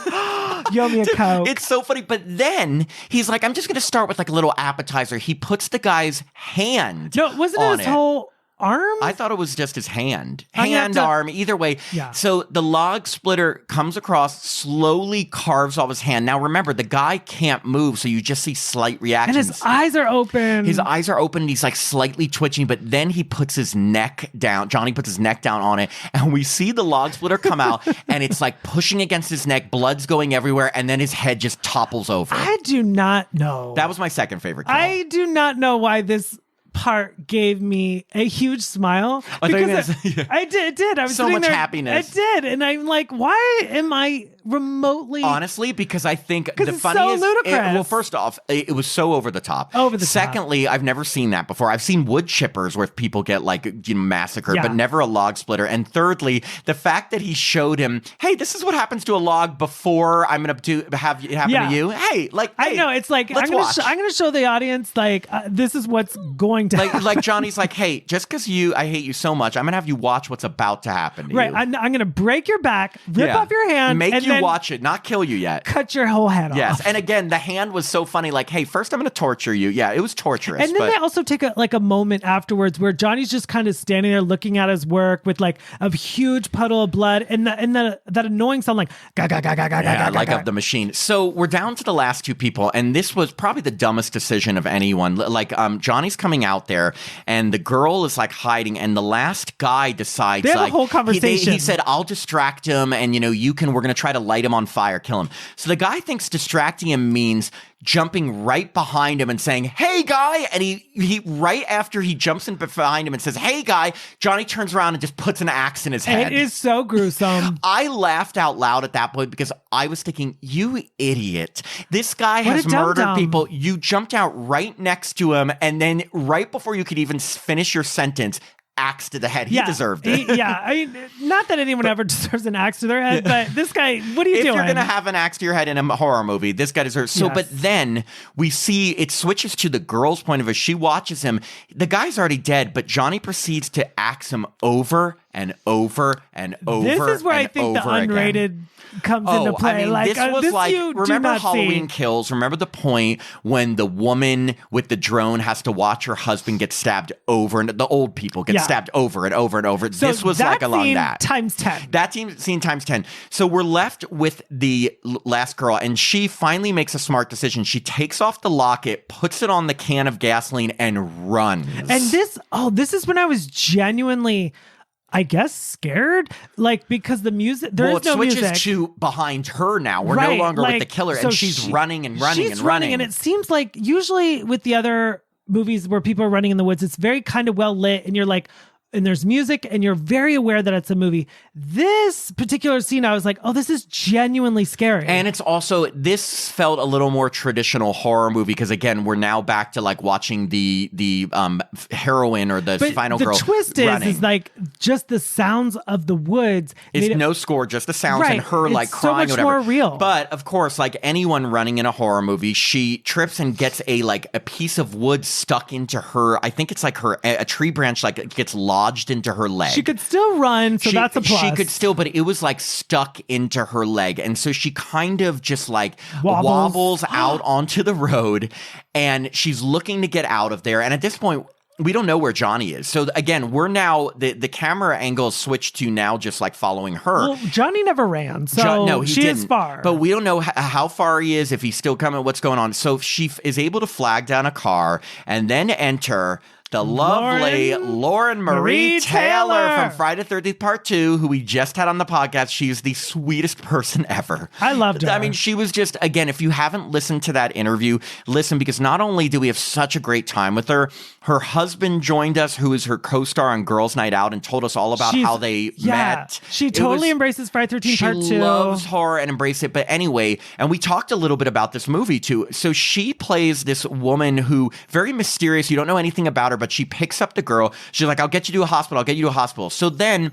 Speaker 1: You owe me a Coke.
Speaker 2: It's so funny. But then he's like, I'm just going to start with, like, a little appetizer. He puts the guy's hand
Speaker 1: No, wasn't it his whole... arm?
Speaker 2: I thought it was just his hand. Arm, either way.
Speaker 1: Yeah.
Speaker 2: So the log splitter comes across, slowly carves off his hand. Now remember, the guy can't move, so you just see slight reactions.
Speaker 1: And his eyes are open.
Speaker 2: His eyes are open, and he's like slightly twitching, but then he puts his neck down. Johnny puts his neck down on it, and we see the log splitter come out, and it's like pushing against his neck, blood's going everywhere, and then his head just topples over.
Speaker 1: I do not know.
Speaker 2: That was my second favorite kill.
Speaker 1: I do not know why this part gave me a huge smile.
Speaker 2: I
Speaker 1: did. I was
Speaker 2: so much
Speaker 1: there,
Speaker 2: happiness.
Speaker 1: I did. And I'm like, why am I remotely...
Speaker 2: Honestly, because I think the
Speaker 1: it's
Speaker 2: funniest...
Speaker 1: so ludicrous.
Speaker 2: Well, first off, it was so over the top. Secondly, I've never seen that before. I've seen wood chippers where people get, like, massacred, but never a log splitter. And thirdly, the fact that he showed him, hey, this is what happens to a log before I'm going to have it happen to you. Hey, like,
Speaker 1: I know. It's like, I'm going to show the audience, like, this is what's going to happen.
Speaker 2: Like Johnny's like, hey, just because I hate you so much, I'm going to have you watch what's about to happen to you.
Speaker 1: Right. I'm going to break your back, rip off your hand.
Speaker 2: Make you watch it, not kill you yet.
Speaker 1: Cut your whole head off.
Speaker 2: Yes. And again, the hand was so funny. Like, hey, first I'm going to torture you. Yeah, it was torturous.
Speaker 1: And then they also take a moment afterwards where Johnny's just kind of standing there looking at his work with like a huge puddle of blood and that annoying sound like ga ga ga ga ga ga
Speaker 2: like
Speaker 1: ga.
Speaker 2: Of the machine. So we're down to the last two people, and this was probably the dumbest decision of anyone. Like, Johnny's coming out there, and the girl is like hiding, and the last guy decides
Speaker 1: they have a whole conversation.
Speaker 2: He said, I'll distract him, and we're going to try to light him on fire, kill him. So the guy thinks distracting him means jumping right behind him and saying, hey guy, and he right after he jumps in behind him and says, hey guy, Johnny turns around and just puts an axe in his head.
Speaker 1: It is so gruesome.
Speaker 2: I laughed out loud at that point because I was thinking, you idiot. This guy has murdered people. You jumped out right next to him, and then right before you could even finish your sentence, axe to the head. He deserved it.
Speaker 1: I mean, not that anyone ever deserves an axe to their head, but this guy, what are you doing?
Speaker 2: If you're going to have an axe to your head in a horror movie, this guy deserves. So, but then we see it switches to the girl's point of view. She watches him. The guy's already dead, but Johnny proceeds to axe him over and over and over.
Speaker 1: This is where I think the unrated comes into play.
Speaker 2: I mean,
Speaker 1: like,
Speaker 2: this was
Speaker 1: this
Speaker 2: like,
Speaker 1: you do
Speaker 2: remember
Speaker 1: not
Speaker 2: Halloween
Speaker 1: see.
Speaker 2: Kills? Remember the point when the woman with the drone has to watch her husband get stabbed over, and the old people get stabbed over and over and over.
Speaker 1: So
Speaker 2: this was like along that.
Speaker 1: Times 10.
Speaker 2: That scene times 10. So we're left with the last girl, and she finally makes a smart decision. She takes off the locket, puts it on the can of gasoline, and runs.
Speaker 1: And this is when I was genuinely, I guess, scared, like, because the music, there is no music.
Speaker 2: It switches to behind her now. We're no longer with the killer, and she's running and running and running.
Speaker 1: And it seems like usually with the other movies where people are running in the woods, it's very kind of well lit, and you're like, and there's music, and you're very aware that it's a movie. This particular scene, I was like, oh, this is genuinely scary.
Speaker 2: And it's also, this felt a little more traditional horror movie, because again, we're now back to like watching the heroine or the final girl.
Speaker 1: The twist is like just the sounds of the woods.
Speaker 2: It's no score, just the sounds and her like crying.
Speaker 1: So much
Speaker 2: or whatever.
Speaker 1: more real.
Speaker 2: But of course, like anyone running in a horror movie, she trips and gets a piece of wood stuck into her. I think it's like a tree branch like gets lodged into her leg.
Speaker 1: She could still run, so that's a plus.
Speaker 2: She could still, but it was like stuck into her leg. And so she kind of just like wobbles out onto the road, and she's looking to get out of there. And at this point, we don't know where Johnny is. So again, we're now, the camera angle switched to now just like following her.
Speaker 1: Well, Johnny never ran, so
Speaker 2: he
Speaker 1: she
Speaker 2: didn't.
Speaker 1: is far.
Speaker 2: But we don't know how far he is, if he's still coming, what's going on. So she is able to flag down a car and then enter the lovely Lauren Marie Taylor from Friday the 13th Part 2, who we just had on the podcast. She's the sweetest person ever.
Speaker 1: I loved her.
Speaker 2: I mean, she was just, again, if you haven't listened to that interview, listen, because not only do we have such a great time with her, her husband joined us, who is her co-star on Girls Night Out, and told us all about how they met.
Speaker 1: She totally embraces Friday the 13th Part 2.
Speaker 2: She loves horror and embraces it. But anyway, and we talked a little bit about this movie too. So she plays this woman who, very mysterious, you don't know anything about her, but she picks up the girl. She's like, I'll get you to a hospital. I'll get you to a hospital. So then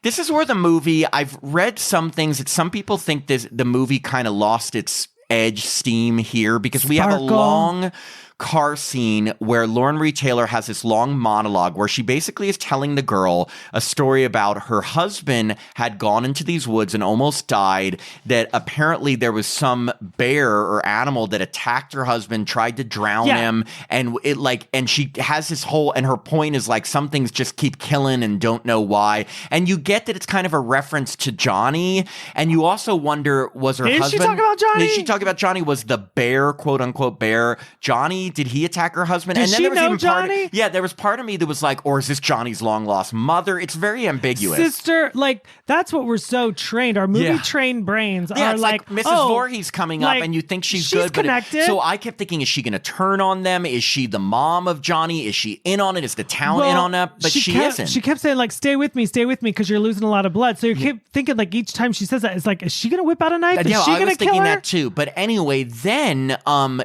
Speaker 2: this is where the movie, I've read some things that some people think the movie kind of lost its edge, steam here, because we have a long car scene where Lauren Marie Taylor has this long monologue where she basically is telling the girl a story about her husband had gone into these woods and almost died, that apparently there was some bear or animal that attacked her husband, tried to drown him, and it like, and she has this whole, and her point is like, some things just keep killing and don't know why. And you get that it's kind of a reference to Johnny, and you also wonder, was her husband...
Speaker 1: Did she talk about Johnny?
Speaker 2: Did she talk about Johnny? Was the bear, quote unquote bear, Johnny? Did he attack her husband?
Speaker 1: Did she know Johnny?
Speaker 2: There was part of me that was like, or is this Johnny's long lost mother? It's very ambiguous.
Speaker 1: Sister, like, that's what we're so trained. Our movie trained brains are
Speaker 2: it's like Mrs. Voorhees coming up, and you think she's good.
Speaker 1: Connected.
Speaker 2: So I kept thinking, is she going to turn on them? Is she the mom of Johnny? Is she in on it? Is the town in on it? But she isn't.
Speaker 1: She kept saying, like, stay with me, because you're losing a lot of blood. So you keep thinking, like, each time she says that, it's like, is she going to whip out a knife? Is she going to kill her?
Speaker 2: I was thinking that too. But anyway, then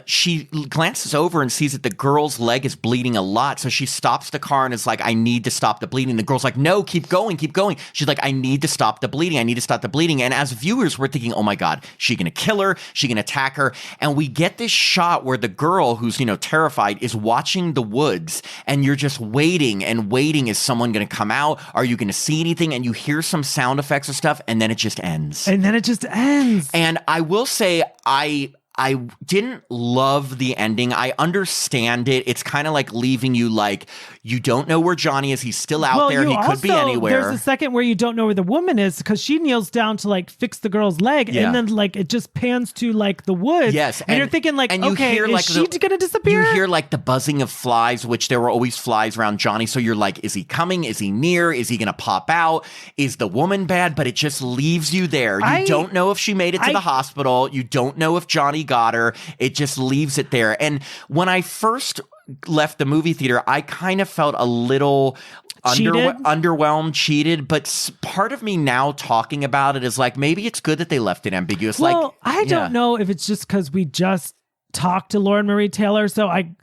Speaker 2: she glances over and sees that the girl's leg is bleeding a lot. So she stops the car and is like, I need to stop the bleeding. The girl's like, no, keep going, keep going. She's like, I need to stop the bleeding. I need to stop the bleeding. And as viewers, we're thinking, oh my God, she going to kill her? She going to attack her? And we get this shot where the girl, who's, terrified, is watching the woods, and you're just waiting and waiting. Is someone going to come out? Are you going to see anything? And you hear some sound effects or stuff, and then it just ends. And I will say, I didn't love the ending. I understand it. It's kind of like leaving you like, you don't know where Johnny is. He's still out there. He could be anywhere.
Speaker 1: There's a second where you don't know where the woman is, because she kneels down to like fix the girl's leg, and then like it just pans to like the woods.
Speaker 2: Yes,
Speaker 1: and you're thinking like, okay,
Speaker 2: hear,
Speaker 1: is she going to disappear?
Speaker 2: You hear like the buzzing of flies, which there were always flies around Johnny. So you're like, is he coming? Is he near? Is he going to pop out? Is the woman bad? But it just leaves you there. You don't know if she made it to the hospital. You don't know if Johnny got her. It just leaves it there. And when I first left the movie theater, I kind of felt a little underwhelmed, cheated. But part of me now talking about it is like, maybe it's good that they left it ambiguous.
Speaker 1: Well, I don't know if it's just because we just talked to Lauren Marie Taylor. So I'm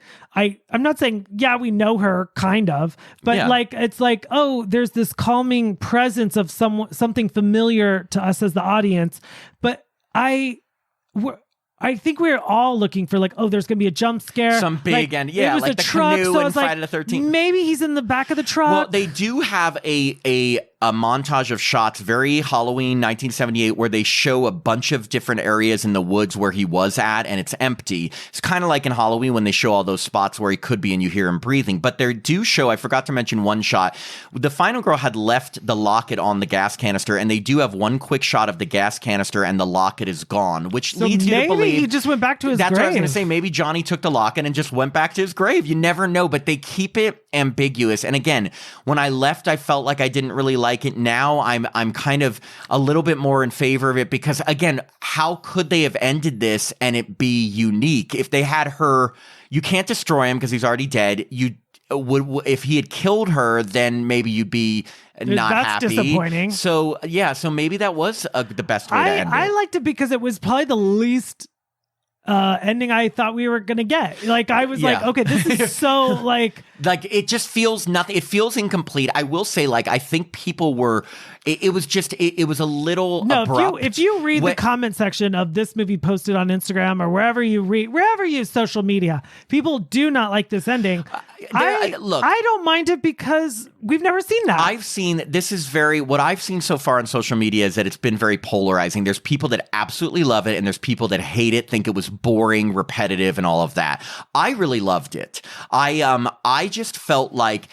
Speaker 1: not saying, we know her kind of, but like, it's like, oh, there's this calming presence of something familiar to us as the audience. But I think we're all looking for like, oh, there's going to be a jump scare.
Speaker 2: Some big
Speaker 1: like
Speaker 2: the
Speaker 1: truck,
Speaker 2: canoe
Speaker 1: so
Speaker 2: in Friday the 13th.
Speaker 1: Maybe he's in the back of the truck.
Speaker 2: Well, they do have a a montage of shots, very Halloween 1978, where they show a bunch of different areas in the woods where he was at, and it's empty. It's kind of like in Halloween when they show all those spots where he could be and you hear him breathing. But they do show, I forgot to mention one shot, the final girl had left the locket on the gas canister, and they do have one quick shot of the gas canister and the locket is gone, which leads you to believe
Speaker 1: he just went back to his grave.
Speaker 2: That's what I was going to say. Maybe Johnny took the locket and just went back to his grave. You never know, but they keep it ambiguous. And again, when I left, I felt like I didn't really like it. Now I'm kind of a little bit more in favor of it because, again, how could they have ended this and it be unique? If they had her, you can't destroy him because he's already dead. You would, if he had killed her, then maybe you'd be not happy.
Speaker 1: That's disappointing.
Speaker 2: So yeah, so maybe that was the best way to end it.
Speaker 1: I liked it because it was probably the least ending I thought we were gonna get. Like I was like, okay, this is so like
Speaker 2: it just feels nothing. It feels incomplete. I will say, like, I think people were. It was just. It was a little abrupt.
Speaker 1: If you read the comment section of this movie posted on Instagram or wherever you use social media, people do not like this ending. Look, I don't mind it because we've never seen that.
Speaker 2: What I've seen so far on social media is that it's been very polarizing. There's people that absolutely love it, and there's people that hate it, think it was boring, repetitive, and all of that. I really loved it. I just felt like,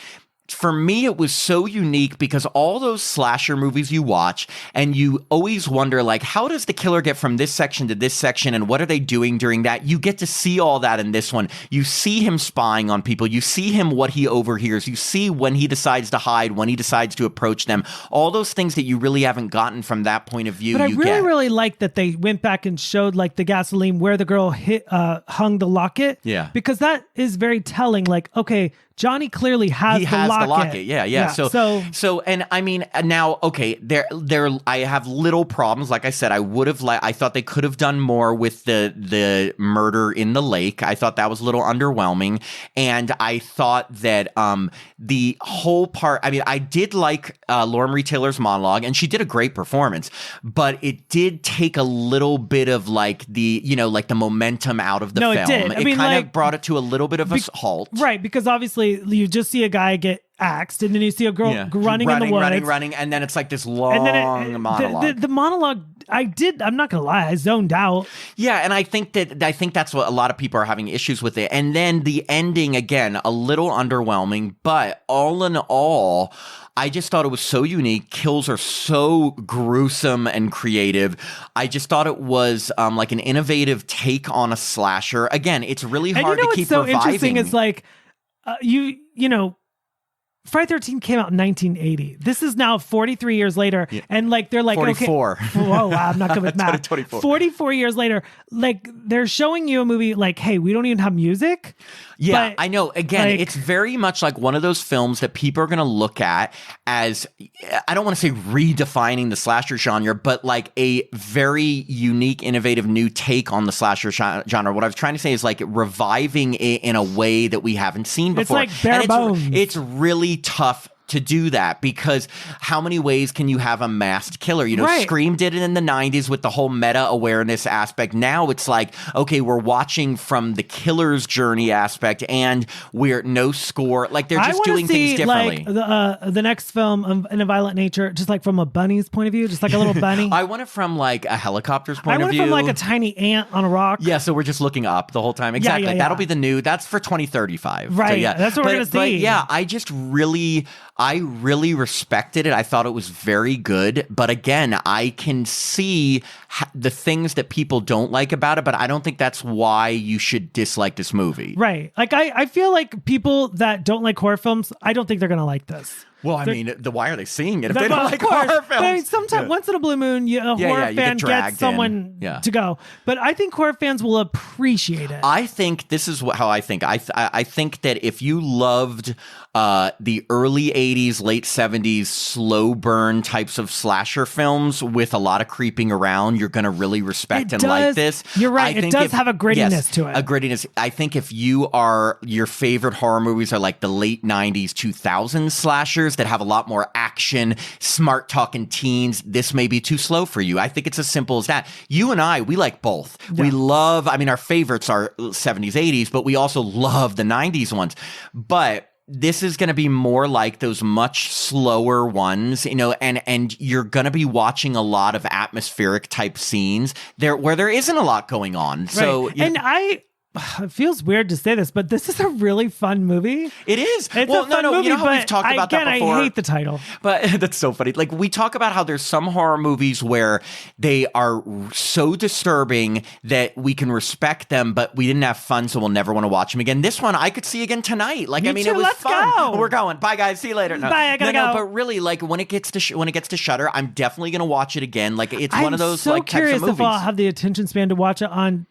Speaker 2: for me, it was so unique because all those slasher movies you watch and you always wonder, like, how does the killer get from this section to this section and what are they doing during that? You get to see all that in this one. You see him spying on people. You see him, what he overhears. You see when he decides to hide, when he decides to approach them. All those things that you really haven't gotten from that point of view.
Speaker 1: But I really like that they went back and showed, like, the gasoline where the girl hung the locket.
Speaker 2: Yeah.
Speaker 1: Because that is very telling. Like, okay, Johnny clearly has the locket.
Speaker 2: Yeah. So, and I mean, now, okay, I have little problems. Like I said, I thought they could have done more with the murder in the lake. I thought that was a little underwhelming. And I thought that the whole part, I mean, I did like Laura Marie Taylor's monologue, and she did a great performance, but it did take a little bit of like the momentum out of the film.
Speaker 1: It did.
Speaker 2: It kind of brought it to a little bit of a halt.
Speaker 1: Right, because obviously you just see a guy get axed, and then you see a girl running in the woods.
Speaker 2: Running, and then it's like this long monologue.
Speaker 1: The monologue, I'm not gonna lie, I zoned out.
Speaker 2: Yeah, and I think that's what a lot of people are having issues with it. And then the ending, again, a little underwhelming, but all in all, I just thought it was so unique. Kills are so gruesome and creative. I just thought it was like an innovative take on a slasher. Again, it's really hard to keep reviving.
Speaker 1: So interesting is like you know, Friday 13 came out in 1980. This is now 43 years later. Yeah. And like, they're like,
Speaker 2: 44.
Speaker 1: Okay, whoa, wow, I'm not good with math. 44 years later, like they're showing you a movie like, hey, we don't even have music.
Speaker 2: Yeah,
Speaker 1: but,
Speaker 2: I know. Again, like, it's very much like one of those films that people are going to look at as, I don't want to say redefining the slasher genre, but like a very unique, innovative new take on the slasher genre. What I was trying to say is like reviving it in a way that we haven't seen before.
Speaker 1: It's like bare bones.
Speaker 2: It's really tough to do that because how many ways can you have a masked killer? You know,
Speaker 1: right.
Speaker 2: Scream did it in the 90s with the whole meta awareness aspect. Now it's like, okay, we're watching from the killer's journey aspect and we're no score. Like they're just doing things differently.
Speaker 1: Like the next film in a violent nature, just like from a bunny's point of view, just like a little bunny.
Speaker 2: I want it from like a helicopter's point
Speaker 1: of view. I want it from like a tiny ant on a rock.
Speaker 2: Yeah, so we're just looking up the whole time. Exactly.
Speaker 1: Yeah.
Speaker 2: That'll be the new, that's for 2035.
Speaker 1: Right.
Speaker 2: So, yeah.
Speaker 1: That's what we're going to see.
Speaker 2: But yeah, I really respected it. I thought it was very good. But again, I can see the things that people don't like about it, but I don't think that's why you should dislike this movie.
Speaker 1: Right. Like, I feel like people that don't like horror films, I don't think they're going to like this.
Speaker 2: Well, I mean, why are they seeing it if they don't like horror films?
Speaker 1: But I mean, sometimes, once in a blue moon, a horror fan gets someone to go. But I think horror fans will appreciate it.
Speaker 2: I think this is how I think. I think that if you loved the early 80s, late 70s slow burn types of slasher films with a lot of creeping around, you're going to really respect and like this.
Speaker 1: You're right. It does have a grittiness to it.
Speaker 2: A grittiness. I think if your favorite horror movies are like the late 90s, 2000s slashers that have a lot more action, smart talking teens, this may be too slow for you. I think it's as simple as that. You and I, we like both. Yeah. We love, I mean, our favorites are 70s, 80s, but we also love the 90s ones. But this is going to be more like those much slower ones, you know, and you're going to be watching a lot of atmospheric type scenes there where there isn't a lot going on. So,
Speaker 1: it feels weird to say this, but this is a really fun movie.
Speaker 2: It is.
Speaker 1: It's a fun movie,
Speaker 2: you know how we've talked about that before?
Speaker 1: I hate the title.
Speaker 2: But that's so funny. Like, we talk about how there's some horror movies where they are so disturbing that we can respect them, but we didn't have fun, so we'll never want to watch them again. This one I could see again tonight. Like,
Speaker 1: Me too.
Speaker 2: it was
Speaker 1: Let's
Speaker 2: fun.
Speaker 1: go.
Speaker 2: We're going. Bye, guys. See you later. No,
Speaker 1: Bye. I gotta go.
Speaker 2: But really, like, when it gets to Shudder, I'm definitely gonna watch it again. Like, it's one of those
Speaker 1: so
Speaker 2: like types of
Speaker 1: curious
Speaker 2: movies.
Speaker 1: if I'll have the attention span to watch it on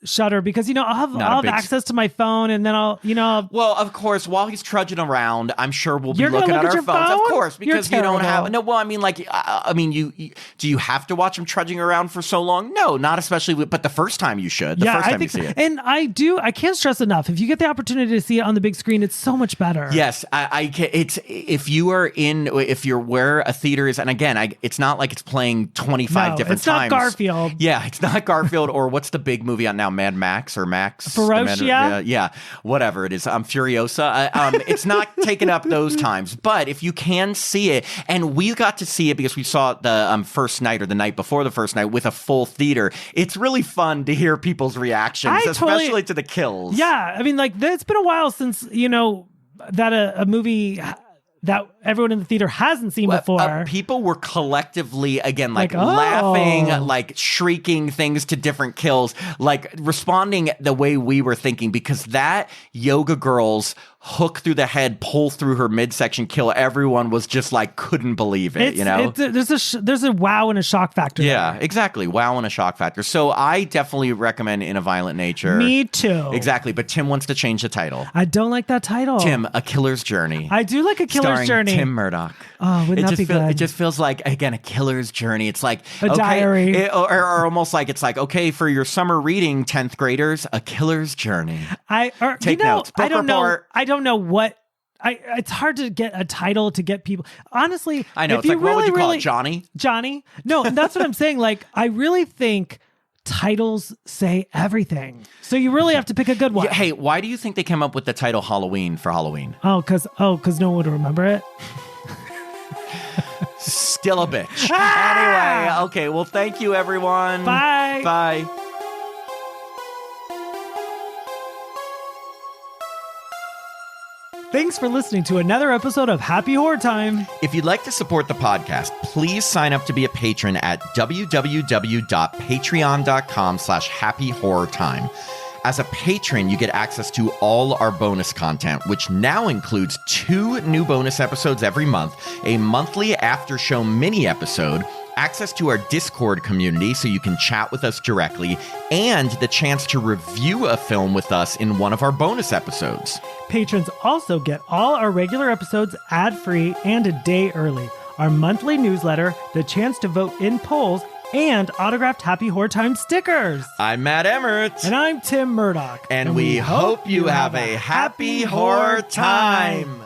Speaker 1: Shudder, because I'll have access to my phone, and then
Speaker 2: Well, of course, while he's trudging around, I'm sure we'll be
Speaker 1: You're gonna
Speaker 2: looking
Speaker 1: look
Speaker 2: at
Speaker 1: at
Speaker 2: our
Speaker 1: your
Speaker 2: phones,
Speaker 1: phone?
Speaker 2: of course, because
Speaker 1: You're
Speaker 2: you don't have
Speaker 1: terrible.
Speaker 2: no. Well, I mean, like, you do you have to watch him trudging around for so long? No, not especially. But the first time you should. The first time you see it,
Speaker 1: and I can't stress enough. If you get the opportunity to see it on the big screen, it's so much better.
Speaker 2: Yes, I can. It's if you're where a theater is, and again, it's not like it's playing 25 different
Speaker 1: it's not
Speaker 2: times.
Speaker 1: Garfield.
Speaker 2: Yeah, it's not Garfield, or what's the big movie out now? Mad Max or Max?
Speaker 1: Ferocia?
Speaker 2: Yeah, whatever it is. Furiosa. It's not taking up those times, but if you can see it, and we got to see it because we saw it the first night or the night before the first night with a full theater. It's really fun to hear people's reactions, especially to the kills.
Speaker 1: Yeah, I mean, like, it's been a while since that a movie that everyone in the theater hasn't seen before.
Speaker 2: People were collectively, again, like
Speaker 1: oh.
Speaker 2: laughing, like shrieking things to different kills, like responding the way we were thinking, because that yoga girl's hook through the head, pull through her midsection kill, everyone was just like, couldn't believe it,
Speaker 1: there's a wow and a shock factor.
Speaker 2: Yeah,
Speaker 1: there.
Speaker 2: exactly. Wow and a shock factor. So I definitely recommend In a Violent Nature.
Speaker 1: Me too.
Speaker 2: Exactly. But Tim wants to change the title.
Speaker 1: I don't like that title.
Speaker 2: Tim, A Killer's Journey.
Speaker 1: I do like A Killer's
Speaker 2: starring
Speaker 1: Journey.
Speaker 2: Tim Murdoch.
Speaker 1: Oh, wouldn't that be good?
Speaker 2: It just feels like, again, a killer's journey. It's like
Speaker 1: a diary.
Speaker 2: Or almost like it's like, okay, for your summer reading, 10th graders, a killer's journey. Take notes. Book
Speaker 1: I don't
Speaker 2: report.
Speaker 1: know. I don't know what. It's hard to get a title to get people. Honestly,
Speaker 2: I know.
Speaker 1: If
Speaker 2: It's like,
Speaker 1: really,
Speaker 2: what would you call
Speaker 1: really,
Speaker 2: it, Johnny?
Speaker 1: Johnny? No, that's what I'm saying. Like, I really think titles say everything. So you really have to pick a good one.
Speaker 2: Yeah, hey, why do you think they came up with the title Halloween for Halloween?
Speaker 1: Because no one would remember it.
Speaker 2: Still a bitch. Anyway, okay. Well, thank you, everyone.
Speaker 1: Bye.
Speaker 2: Bye.
Speaker 1: Thanks for listening to another episode of Happy Horror Time.
Speaker 2: If you'd like to support the podcast, please sign up to be a patron at www.patreon.com/happyhorrortime. As a patron, you get access to all our bonus content, which now includes 2 new bonus episodes every month, a monthly after-show mini episode, access to our Discord community so you can chat with us directly, and the chance to review a film with us in one of our bonus episodes.
Speaker 1: Patrons also get all our regular episodes ad-free and a day early, our monthly newsletter, the chance to vote in polls, and autographed Happy Horror Time stickers.
Speaker 2: I'm Matt Emmert.
Speaker 1: And I'm Tim Murdoch.
Speaker 2: And we hope you have a happy horror time.